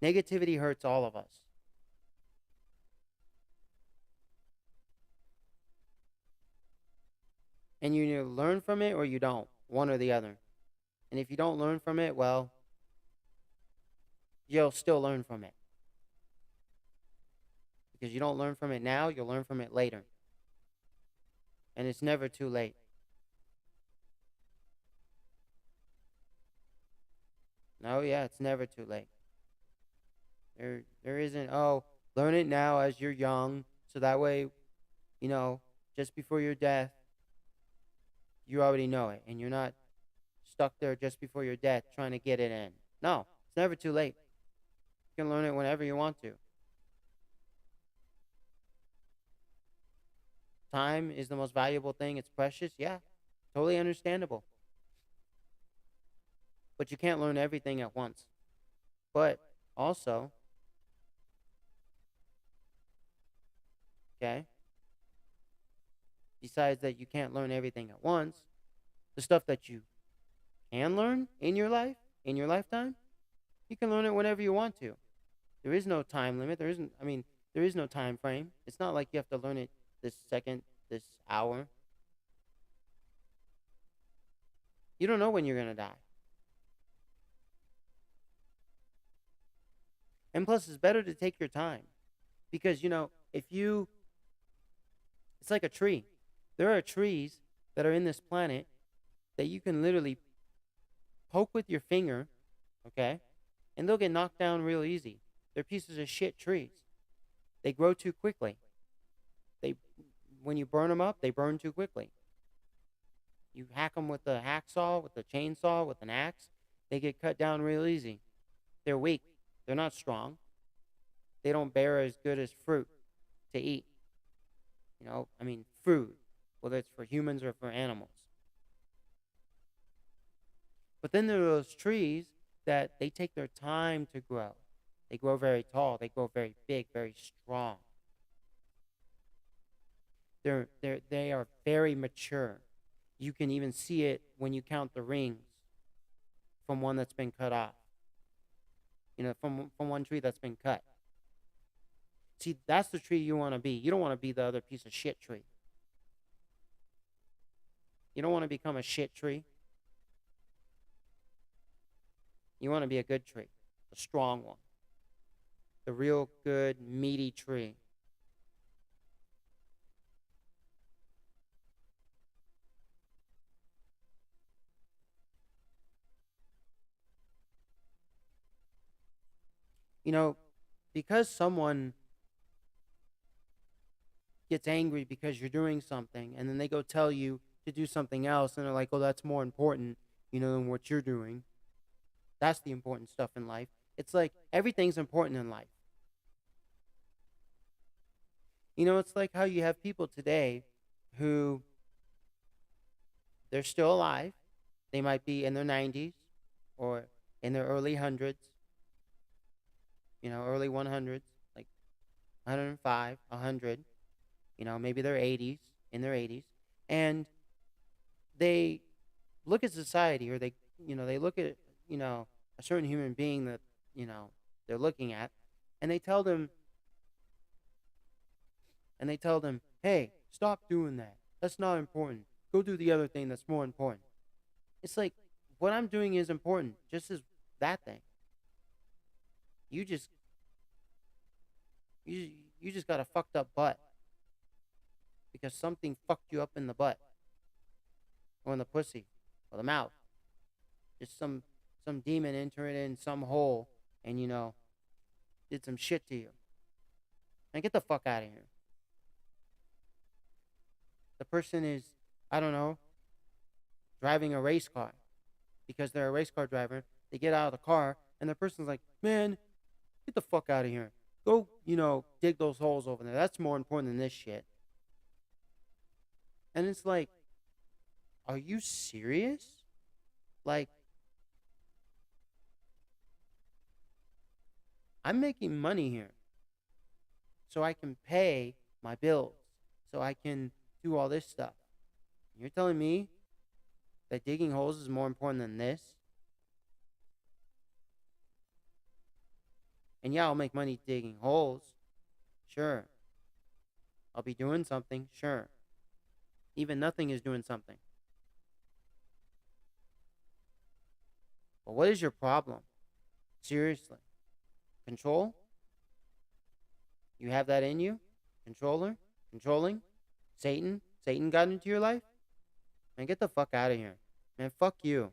negativity hurts all of us. And you either learn from it or you don't, one or the other. And if you don't learn from it, well, you'll still learn from it. Because you don't learn from it now, you'll learn from it later. And it's never too late. No, yeah, it's never too late. There isn't, oh, learn it now as you're young, so that way, you know, just before your death, you already know it, and you're not stuck there just before your death trying to get it in. No, it's never too late. You can learn it whenever you want to. Time is the most valuable thing. It's precious. Yeah, totally understandable. But you can't learn everything at once. But also, okay, besides that you can't learn everything at once, the stuff that you can learn in your life, in your lifetime, you can learn it whenever you want to. There is no time limit. There is no time frame. It's not like you have to learn it this second, this hour. You don't know when you're going to die. And plus, it's better to take your time. Because, if you, it's like a tree. There are trees that are in this planet that you can literally poke with your finger, okay? And they'll get knocked down real easy. They're pieces of shit trees. They grow too quickly. They, when you burn them up, they burn too quickly. You hack them with a hacksaw, with a chainsaw, with an axe, they get cut down real easy. They're weak. They're not strong. They don't bear as good as fruit to eat. Food, whether it's for humans or for animals. But then there are those trees that they take their time to grow. They grow very tall. They grow very big, very strong. They are very mature. You can even see it when you count the rings from one that's been cut off. From one tree that's been cut. See, that's the tree you want to be. You don't want to be the other piece of shit tree. You don't want to become a shit tree. You want to be a good tree, a strong one, the real good, meaty tree. You know, because someone gets angry because you're doing something and then they go tell you to do something else and they're like, oh, that's more important, than what you're doing. That's the important stuff in life. It's like everything's important in life. It's like how you have people today who they're still alive. They might be in their 90s or in their early hundreds, early 100s, like 105, 100, maybe their 80s, in their 80s. And they look at society or they look at, a certain human being that, you know, they're looking at and they tell them, hey, stop doing that. That's not important. Go do the other thing that's more important. It's like what I'm doing is important, just as that thing. You just you you just got a fucked up butt because something fucked you up in the butt or in the pussy or the mouth. Just some demon entered in some hole and did some shit to you. And get the fuck out of here. The person is, I don't know, driving a race car because they're a race car driver. They get out of the car and the person's like, man, get the fuck out of here. Go, dig those holes over there. That's more important than this shit. And it's like, are you serious? Like, I'm making money here so I can pay my bills, so I can do all this stuff. You're telling me that digging holes is more important than this? And yeah, I'll make money digging holes. Sure. I'll be doing something. Sure. Even nothing is doing something. But what is your problem? Seriously. Control? You have that in you? Controller? Controlling? Satan? Satan got into your life? Man, get the fuck out of here. Man, fuck you.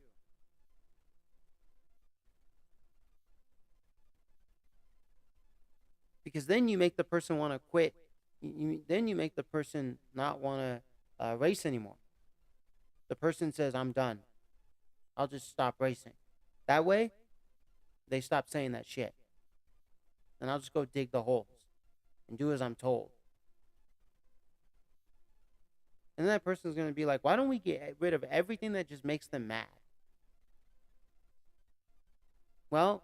Because then you make the person want to quit. Then you make the person not want to race anymore. The person says, I'm done. I'll just stop racing. That way, they stop saying that shit. And I'll just go dig the holes and do as I'm told. And then that person's going to be like, why don't we get rid of everything that just makes them mad? Well,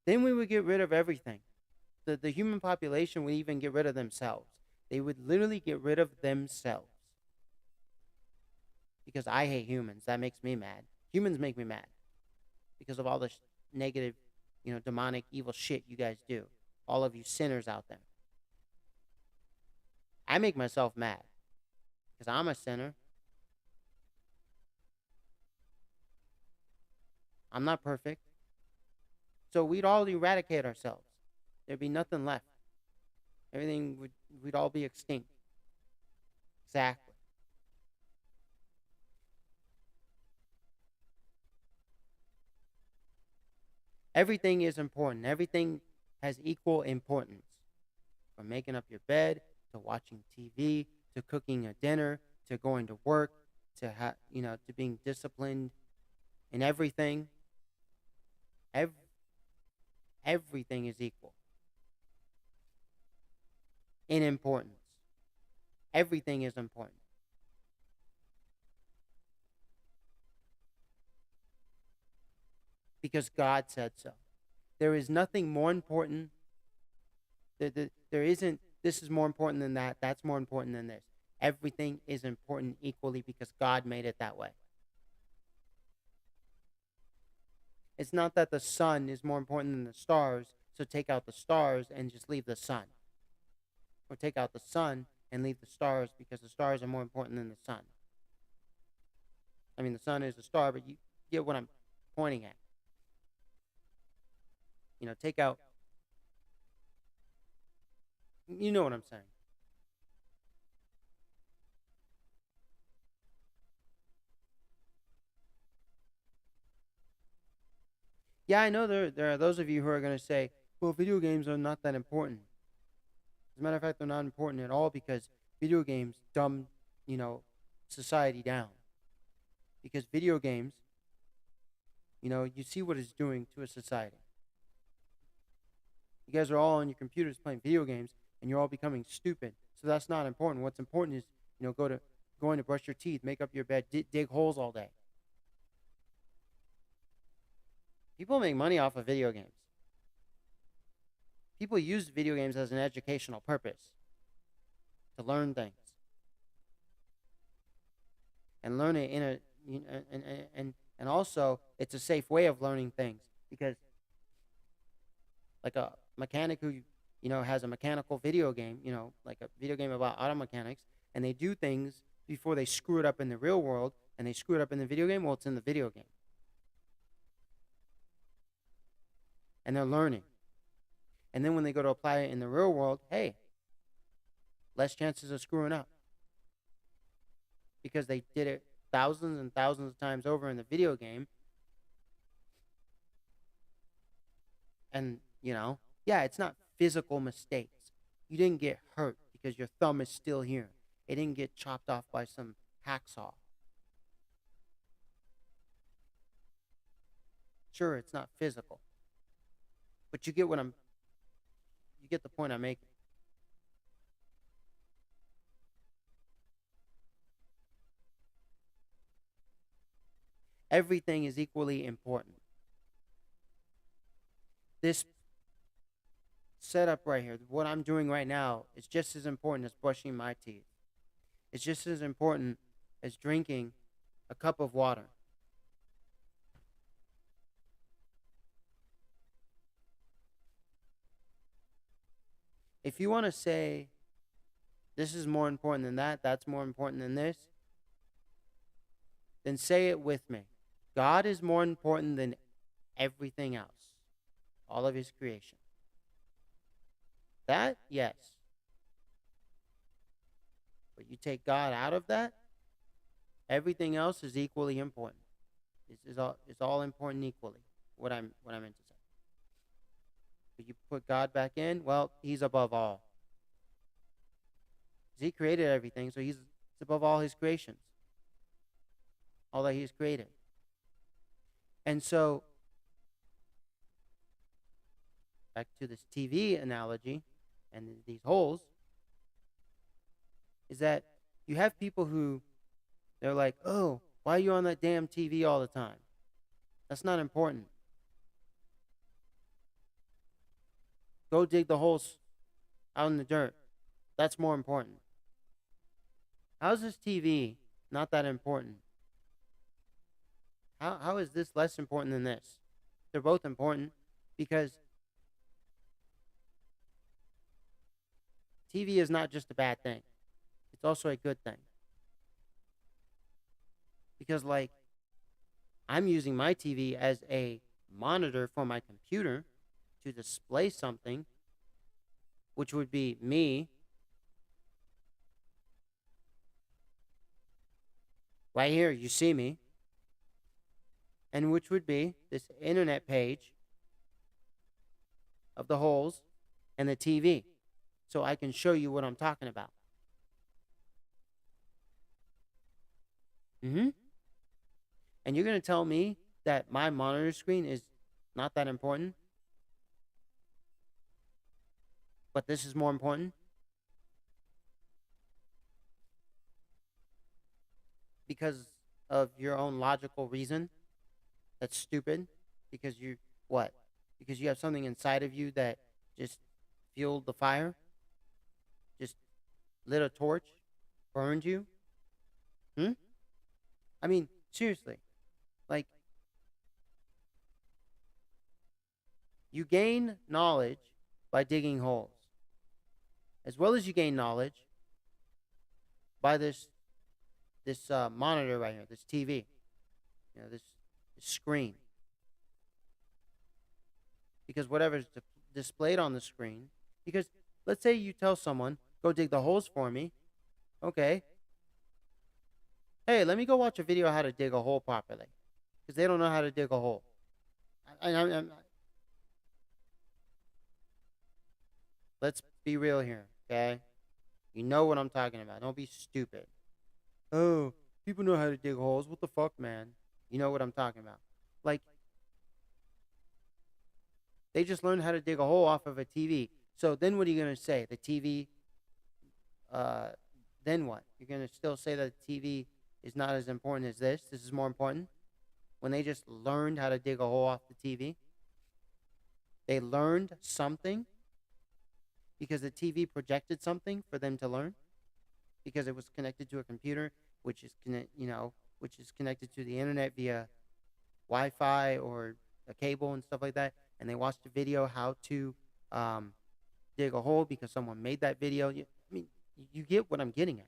then we would get rid of everything. The human population would even get rid of themselves. They would literally get rid of themselves. Because I hate humans. That makes me mad. Humans make me mad. Because of all the negative, demonic, evil shit you guys do. All of you sinners out there. I make myself mad. Because I'm a sinner. I'm not perfect. So we'd all eradicate ourselves. There'd be nothing left. We'd all be extinct. Exactly. Everything is important. Everything has equal importance. From making up your bed, to watching TV, to cooking a dinner, to going to work, to being disciplined in everything. Everything is equal in importance. Everything is important. Because God said so. There is nothing more important. There isn't, this is more important than that. That's more important than this. Everything is important equally because God made it that way. It's not that the sun is more important than the stars, so take out the stars and just leave the sun. Or take out the sun and leave the stars because the stars are more important than the sun. I mean, the sun is a star, but you get what I'm pointing at. Take out. You know what I'm saying. Yeah, I know there are those of you who are going to say, Well, video games are not that important. As a matter of fact, they're not important at all because video games dumb, you know, society down. Because video games, you see what it's doing to a society. You guys are all on your computers playing video games, and you're all becoming stupid. So that's not important. What's important is, going to brush your teeth, make up your bed, dig holes all day. People make money off of video games. People use video games as an educational purpose to learn things and learn it in a and also it's a safe way of learning things because like a mechanic who has a mechanical video game, like a video game about auto mechanics, and they do things before they screw it up in the real world and they screw it up in the video game. Well, it's in the video game, and they're learning. And then when they go to apply it in the real world, hey, less chances of screwing up because they did it thousands and thousands of times over in the video game. And, yeah, it's not physical mistakes. You didn't get hurt because your thumb is still here. It didn't get chopped off by some hacksaw. Sure, it's not physical. But you get the point I'm making. Everything is equally important. This setup right here, what I'm doing right now, is just as important as brushing my teeth. It's just as important as drinking a cup of water. If you want to say this is more important than that, that's more important than this, then say it with me. God is more important than everything else, all of his creation. That, yes. But you take God out of that, everything else is equally important. It's all important equally. What I meant to say. But you put God back in, well, he's above all. He created everything, so he's above all his creations, all that he's created. And so, back to this TV analogy and these holes, is that you have people who, they're like, oh, why are you on that damn TV all the time? That's not important. Go dig the holes out in the dirt. That's more important. How's this TV not that important? How is this less important than this? They're both important because TV is not just a bad thing. It's also a good thing. Because, like, I'm using my TV as a monitor for my computer to display something, which would be me right here. You see me. And which would be this internet page of the holes and the TV. So I can show you what I'm talking about. And you're going to tell me that my monitor screen is not that important? But this is more important? Because of your own logical reason? That's stupid? Because what? Because you have something inside of you that just fueled the fire? Just lit a torch? Burned you? I mean, seriously. Like, you gain knowledge by digging holes, as well as you gain knowledge by this monitor right here, this TV, this screen. Because whatever's displayed on the screen, because let's say you tell someone, go dig the holes for me. Okay. Hey, let me go watch a video on how to dig a hole properly. Because they don't know how to dig a hole. Let's be real here, okay? You know what I'm talking about. Don't be stupid. Oh, people know how to dig holes. What the fuck, man? You know what I'm talking about. Like, they just learned how to dig a hole off of a TV. So then what are you going to say? The TV, uh, then what? You're going to still say that the TV is not as important as this? This is more important? When they just learned how to dig a hole off the TV? They learned something because the TV projected something for them to learn because it was connected to a computer, which is which is connected to the internet via Wi-Fi or a cable and stuff like that. And they watched a video how to um, dig a hole because someone made that video. I mean, you get what I'm getting at.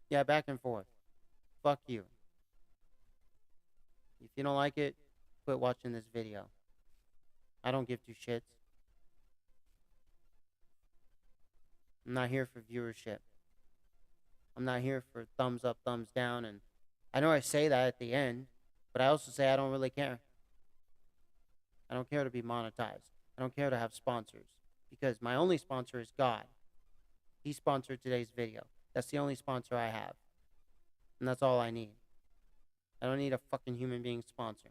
Yeah, back and forth. Fuck you. If you don't like it, quit watching this video. I don't give two shits. I'm not here for viewership. I'm not here for thumbs up, thumbs down. And I know I say that at the end, but I also say I don't really care. I don't care to be monetized. I don't care to have sponsors because my only sponsor is God. He sponsored today's video. That's the only sponsor I have. And that's all I need. I don't need a fucking human being sponsor.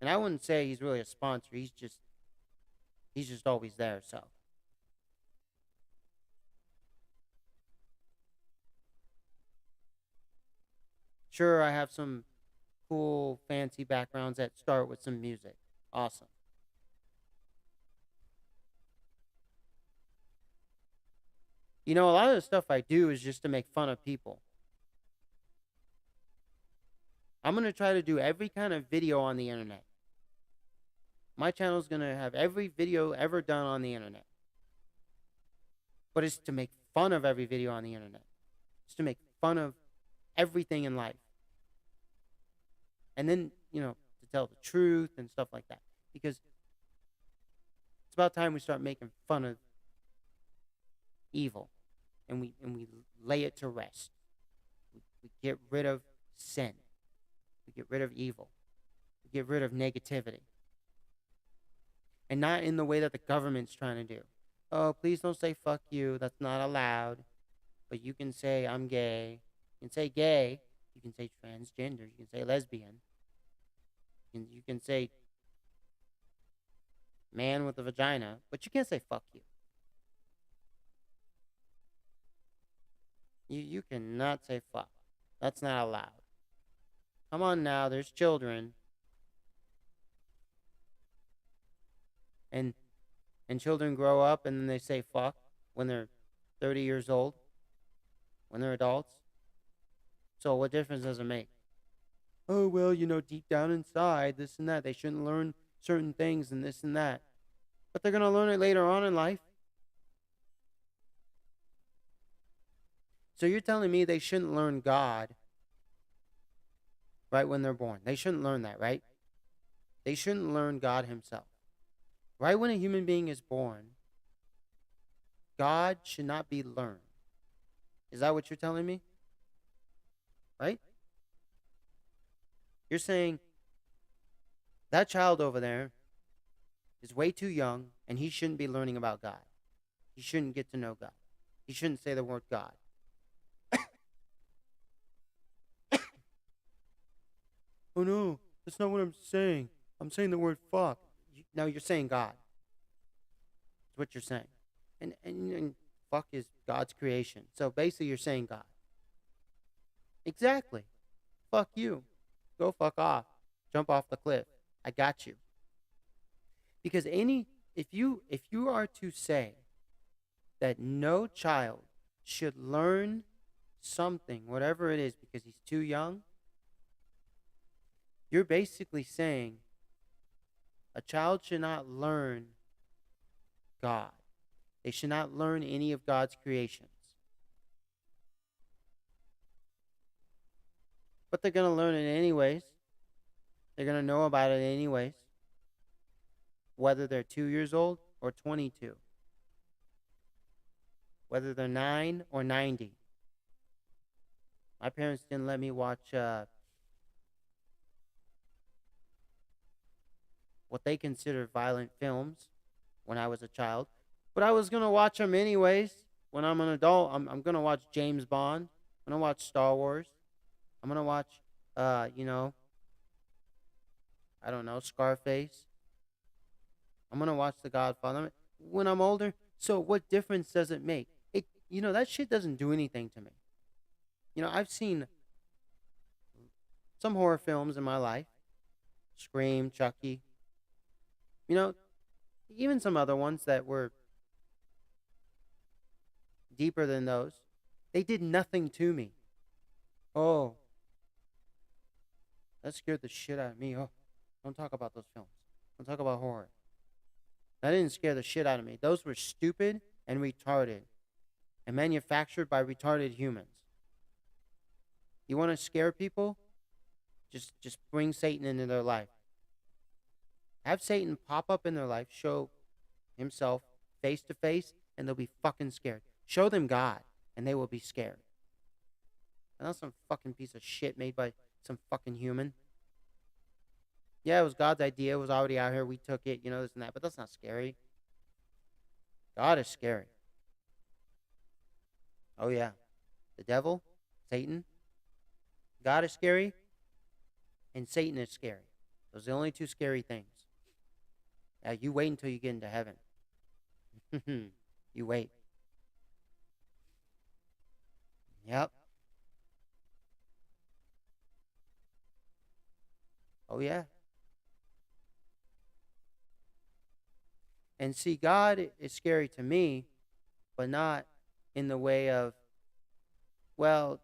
And I wouldn't say he's really a sponsor. He's just always there, so. Sure, I have some cool fancy backgrounds that start with some music. Awesome. A lot of the stuff I do is just to make fun of people. I'm going to try to do every kind of video on the internet. My channel is going to have every video ever done on the internet. But it's to make fun of every video on the internet. It's to make fun of everything in life. And then, to tell the truth and stuff like that. Because it's about time we start making fun of evil. And we lay it to rest. We get rid of sin. We get rid of evil. We get rid of negativity. And not in the way that the government's trying to do. Oh, please don't say fuck you. That's not allowed. But you can say I'm gay. You can say gay. You can say transgender. You can say lesbian. You can say man with a vagina. But you can't say fuck you. You cannot say fuck. That's not allowed. Come on now. There's children. And children grow up and then they say fuck when they're 30 years old. When they're adults. So what difference does it make? Oh, well, deep down inside, this and that. They shouldn't learn certain things and this and that. But they're going to learn it later on in life. So you're telling me they shouldn't learn God right when they're born. They shouldn't learn that, right? They shouldn't learn God himself. Right when a human being is born, God should not be learned. Is that what you're telling me? Right? You're saying that child over there is way too young and he shouldn't be learning about God. He shouldn't get to know God. He shouldn't say the word God. Oh no, that's not what I'm saying. I'm saying the word fuck. No, you're saying God. That's what you're saying. And fuck is God's creation. So basically you're saying God. Exactly. Fuck you. Go fuck off. Jump off the cliff. I got you. Because if you are to say that no child should learn something, whatever it is, because he's too young, you're basically saying a child should not learn God. They should not learn any of God's creations. But they're going to learn it anyways. They're going to know about it anyways. Whether they're 2 years old or 22. Whether they're 9 or 90. My parents didn't let me watch what they considered violent films when I was a child, but I was gonna watch them anyways. When I'm an adult, I'm gonna watch James Bond. I'm gonna watch Star Wars. I'm gonna watch, uh, you know, I don't know, Scarface. I'm gonna watch The Godfather when I'm older. So what difference does it make? That shit doesn't do anything to me. I've seen some horror films in my life, Scream, Chucky. You know, even some other ones that were deeper than those. They did nothing to me. Oh, that scared the shit out of me. Oh, don't talk about those films. Don't talk about horror. That didn't scare the shit out of me. Those were stupid and retarded and manufactured by retarded humans. You want to scare people? Just bring Satan into their life. Have Satan pop up in their life, show himself face to face, and they'll be fucking scared. Show them God, and they will be scared. And that's some fucking piece of shit made by some fucking human. Yeah, it was God's idea. It was already out here. We took it, this and that. But that's not scary. God is scary. Oh, yeah. The devil, Satan, God is scary, and Satan is scary. Those are the only two scary things. You wait until you get into heaven. You wait. Yep. Oh, yeah. And see, God is scary to me, but not in the way of, well,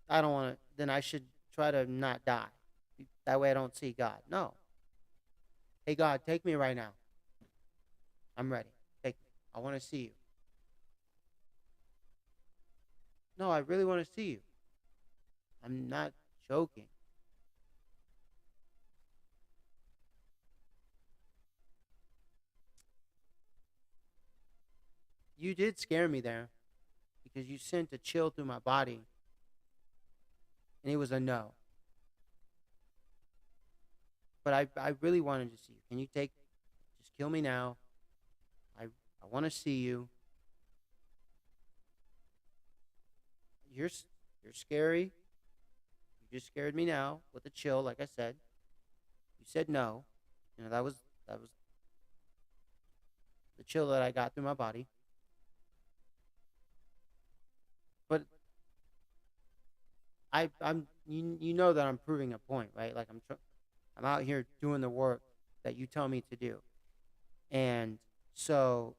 I don't want to, then I should try to not die. That way I don't see God. No. Hey, God, take me right now. I'm ready. Take me. I want to see you. No, I really want to see you. I'm not joking. You did scare me there because you sent a chill through my body, and it was a no. But I really wanted to see you. Can you just kill me now? I want to see you. You're, you're scary. You just scared me now with a chill, like I said. You said no. That was the chill that I got through my body. But you know that I'm proving a point, right? Like I'm out here doing the work that you tell me to do. And so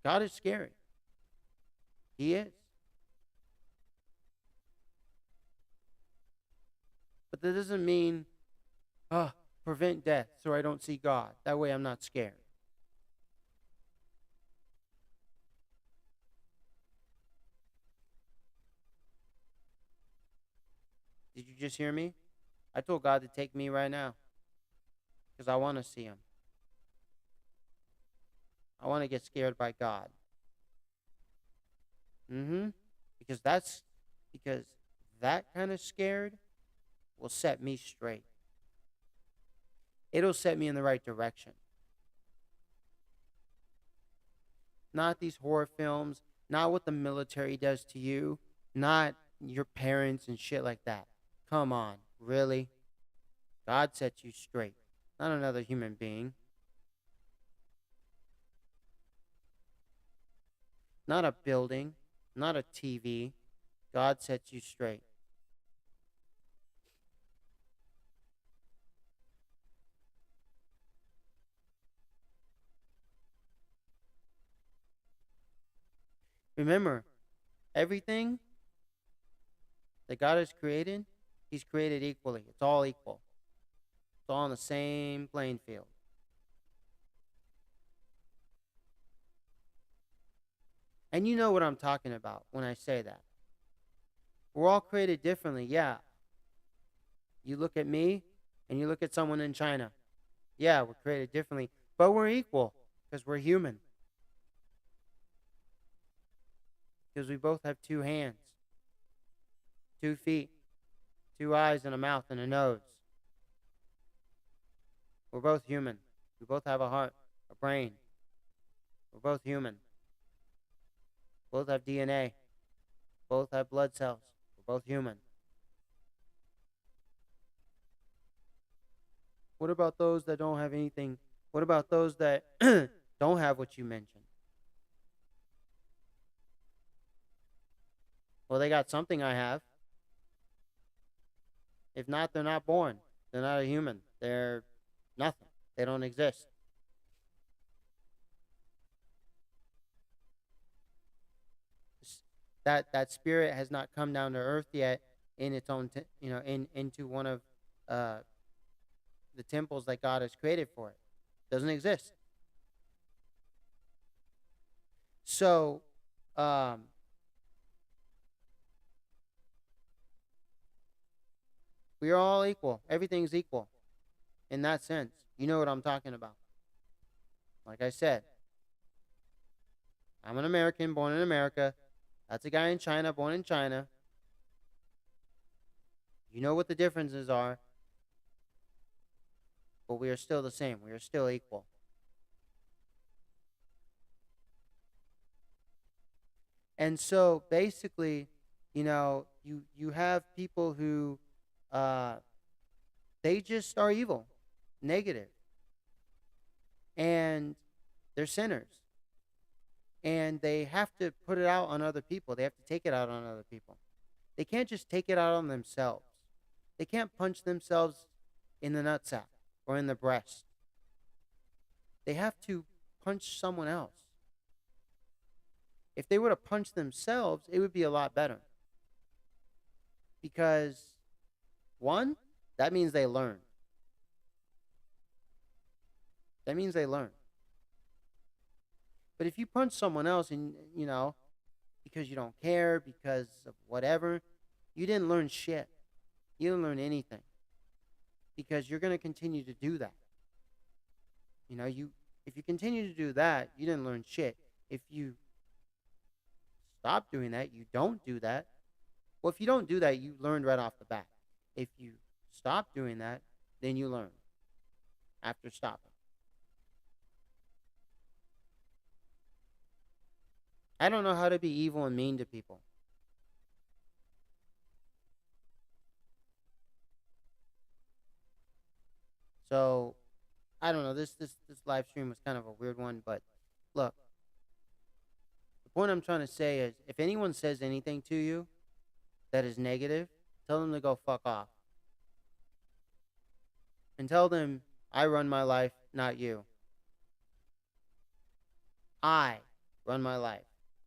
God is scary. He is. But that doesn't mean prevent death so I don't see God. That way I'm not scared. Did you just hear me? I told God to take me right now because I want to see him. I want to get scared by God. Mm-hmm. Because because that kind of scared will set me straight. It'll set me in the right direction. Not these horror films, not what the military does to you, not your parents and shit like that. Come on, really? God sets you straight, not another human being, not a building, not a TV. God sets you straight. Remember, everything that God has created, He's created equally. It's all equal. It's all on the same playing field. And you know what I'm talking about when I say that. We're all created differently, yeah. You look at me and you look at someone in China. Yeah, we're created differently, but we're equal because we're human. because we both have two hands, 2 feet, 2 eyes, and a mouth and a nose. We're both human. We both have a heart, a brain. We're both human. Both have DNA. Both have blood cells. We're both human. What about those that don't have anything? What about those that don't have what you mentioned? Well, they got something I have. If not, they're not born. They're not a human. They're nothing. They don't exist. That spirit has not come down to earth yet in its own, into one of uh, the temples that God has created for it. Doesn't exist. So, um, we are all equal. Everything's equal in that sense. You know what I'm talking about. Like I said, I'm an American born in America. That's a guy in China born in China. You know what the differences are, but we are still the same. We are still equal. And so basically, you have people who uh, they just are evil, negative, and they're sinners. And they have to put it out on other people. They have to take it out on other people. They can't just take it out on themselves. They can't punch themselves in the nutsack or in the breast. They have to punch someone else. If they were to punch themselves, it would be a lot better. Because, one, that means they learn. That means they learn. But if you punch someone else and, because you don't care, because of whatever, you didn't learn shit. You didn't learn anything. Because you're going to continue to do that. If you continue to do that, you didn't learn shit. If you stop doing that, you don't do that. Well, if you don't do that, you learned right off the bat. If you stop doing that, then you learn after stopping. I don't know how to be evil and mean to people. So, I don't know. This live stream was kind of a weird one, but look, the point I'm trying to say is, if anyone says anything to you that is negative, tell them to go fuck off. And tell them, I run my life, not you. I run my life.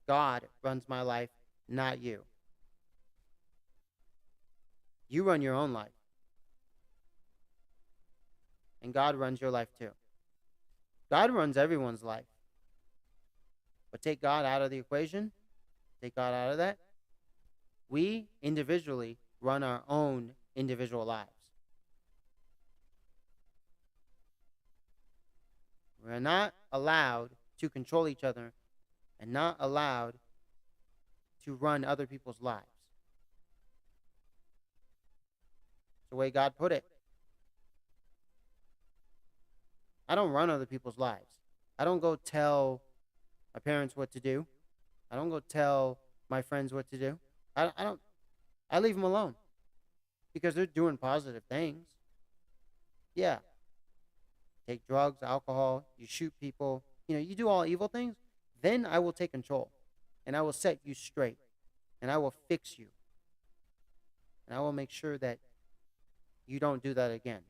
God runs my life, not you. You run your own life. And God runs your life too. God runs everyone's life. But take God out of the equation, take God out of that, we individually run our own individual lives. We're not allowed to control each other and not allowed to run other people's lives. It's the way God put it. I don't run other people's lives. I don't go tell my parents what to do. I don't go tell my friends what to do. I don't. I leave them alone because they're doing positive things. Yeah, take drugs, alcohol, you shoot people, you do all evil things. Then I will take control, and I will set you straight, and I will fix you, and I will make sure that you don't do that again.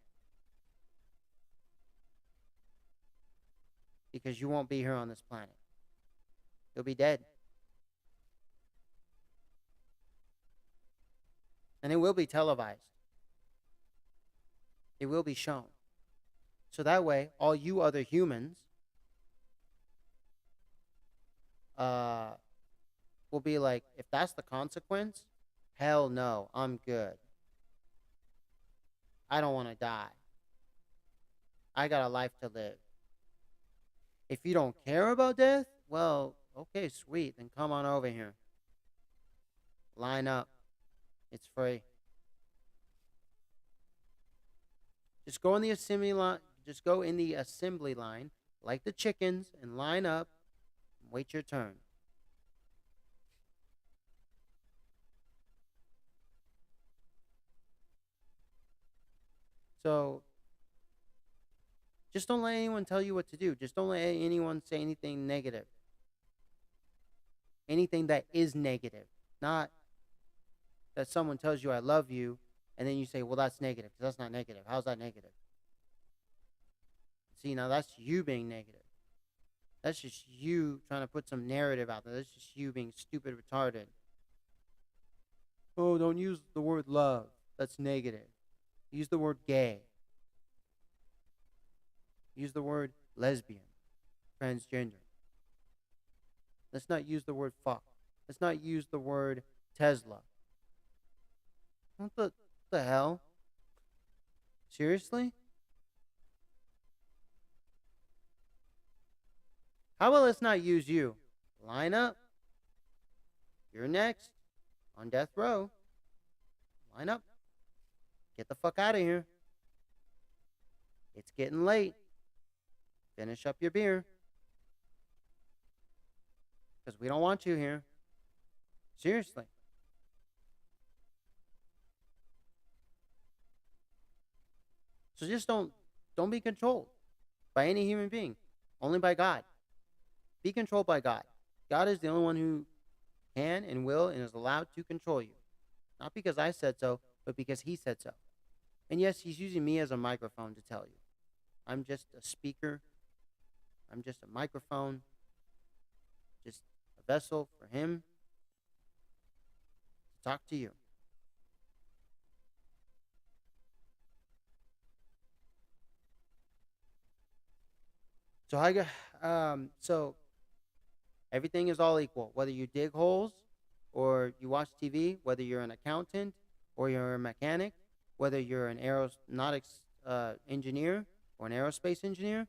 Because you won't be here on this planet. You'll be dead. And it will be televised. It will be shown. So that way, all you other humans will be like, if that's the consequence, hell no, I'm good. I don't want to die. I got a life to live. If you don't care about death, well, okay, sweet, then come on over here. Line up. It's free. Just go in the assembly line. Just go in the assembly line, like the chickens, and line up. And wait your turn. So just don't let anyone tell you what to do. Just don't let anyone say anything negative. Anything that is negative. Not that someone tells you I love you and then you say, well, that's negative because that's not negative. How's that negative? See, now that's you being negative. That's just you trying to put some narrative out there. That's just you being stupid, retarded. Oh, don't use the word love. That's negative. Use the word gay. Use the word lesbian, transgender. Let's not use the word fuck. Let's not use the word Tesla. What the hell? Seriously? How about let's not use you? Line up. You're next on death row. Line up. Get the fuck out of here. It's getting late. Finish up your beer. Because we don't want you here. Seriously. So just don't be controlled by any human being. Only by God. Be controlled by God. God is the only one who can and will and is allowed to control you. Not because I said so, but because he said so. And yes, he's using me as a microphone to tell you. I'm just a speaker. I'm just a microphone. Just a vessel for him to talk to you. So I got so everything is all equal. Whether you dig holes or you watch TV, whether you're an accountant or you're a mechanic, whether you're an aeronautics engineer or an aerospace engineer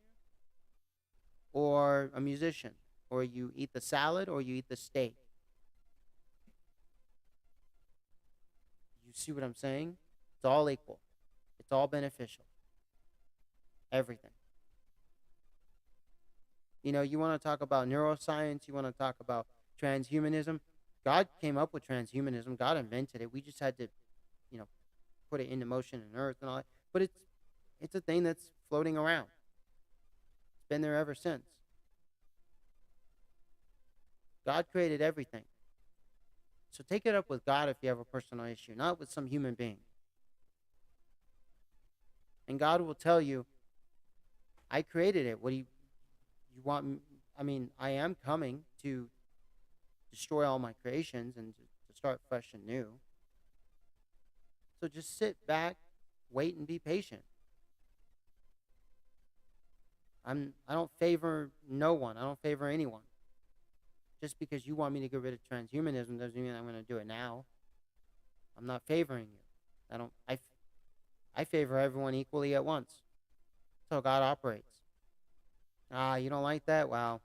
or a musician, or you eat the salad or you eat the steak. You see what I'm saying? It's all equal. It's all beneficial. Everything. You know, you want to talk about neuroscience, you want to talk about transhumanism. God came up with transhumanism. God invented it. We just had to, you know, put it into motion in earth and all that. But it's a thing that's floating around. It's been there ever since. God created everything. So take it up with God if you have a personal issue, not with some human being. And God will tell you, I created it. What do you want? I mean, I am coming to destroy all my creations and to start fresh and new. So just sit back, wait, and be patient. I don't favor no one. I don't favor anyone. Just because you want me to get rid of transhumanism doesn't mean I'm going to do it now. I'm not favoring you. I favor everyone equally at once. That's how God operates. Ah, you don't like that? Wow.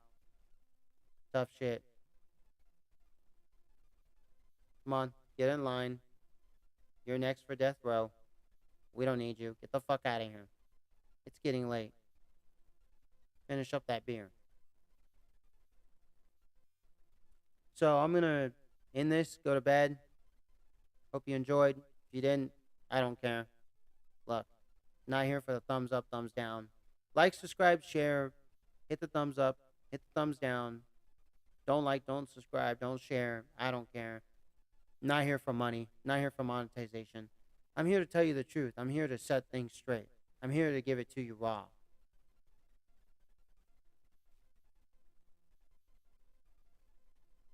Tough shit. Come on, get in line. You're next for death row. We don't need you. Get the fuck out of here. It's getting late. Finish up that beer. So I'm going to end this, go to bed. Hope you enjoyed. If you didn't, I don't care. Look, not here for the thumbs up, thumbs down. Like, subscribe, share. Hit the thumbs up. Hit the thumbs down. Don't like, don't subscribe, don't share. I don't care. Not here for money. Not here for monetization. I'm here to tell you the truth. I'm here to set things straight. I'm here to give it to you raw.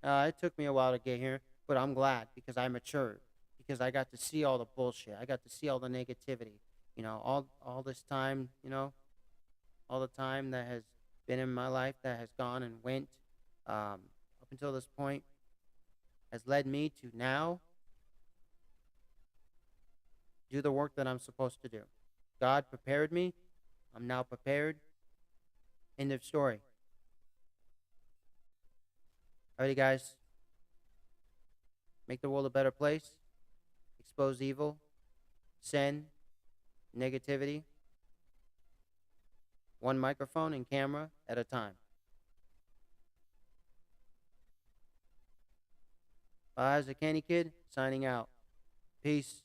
It took me a while to get here, but I'm glad because I matured. Because I got to see all the bullshit. I got to see all the negativity. You know, all this time, you know, all the time that has been in my life that has gone and went up until this point has led me to now do the work that I'm supposed to do. God prepared me. I'm now prepared. End of story. Alrighty, guys. make the world a better place, expose evil, sin, negativity, one microphone and camera at a time. Bye, as a Candy Kid, signing out. Peace.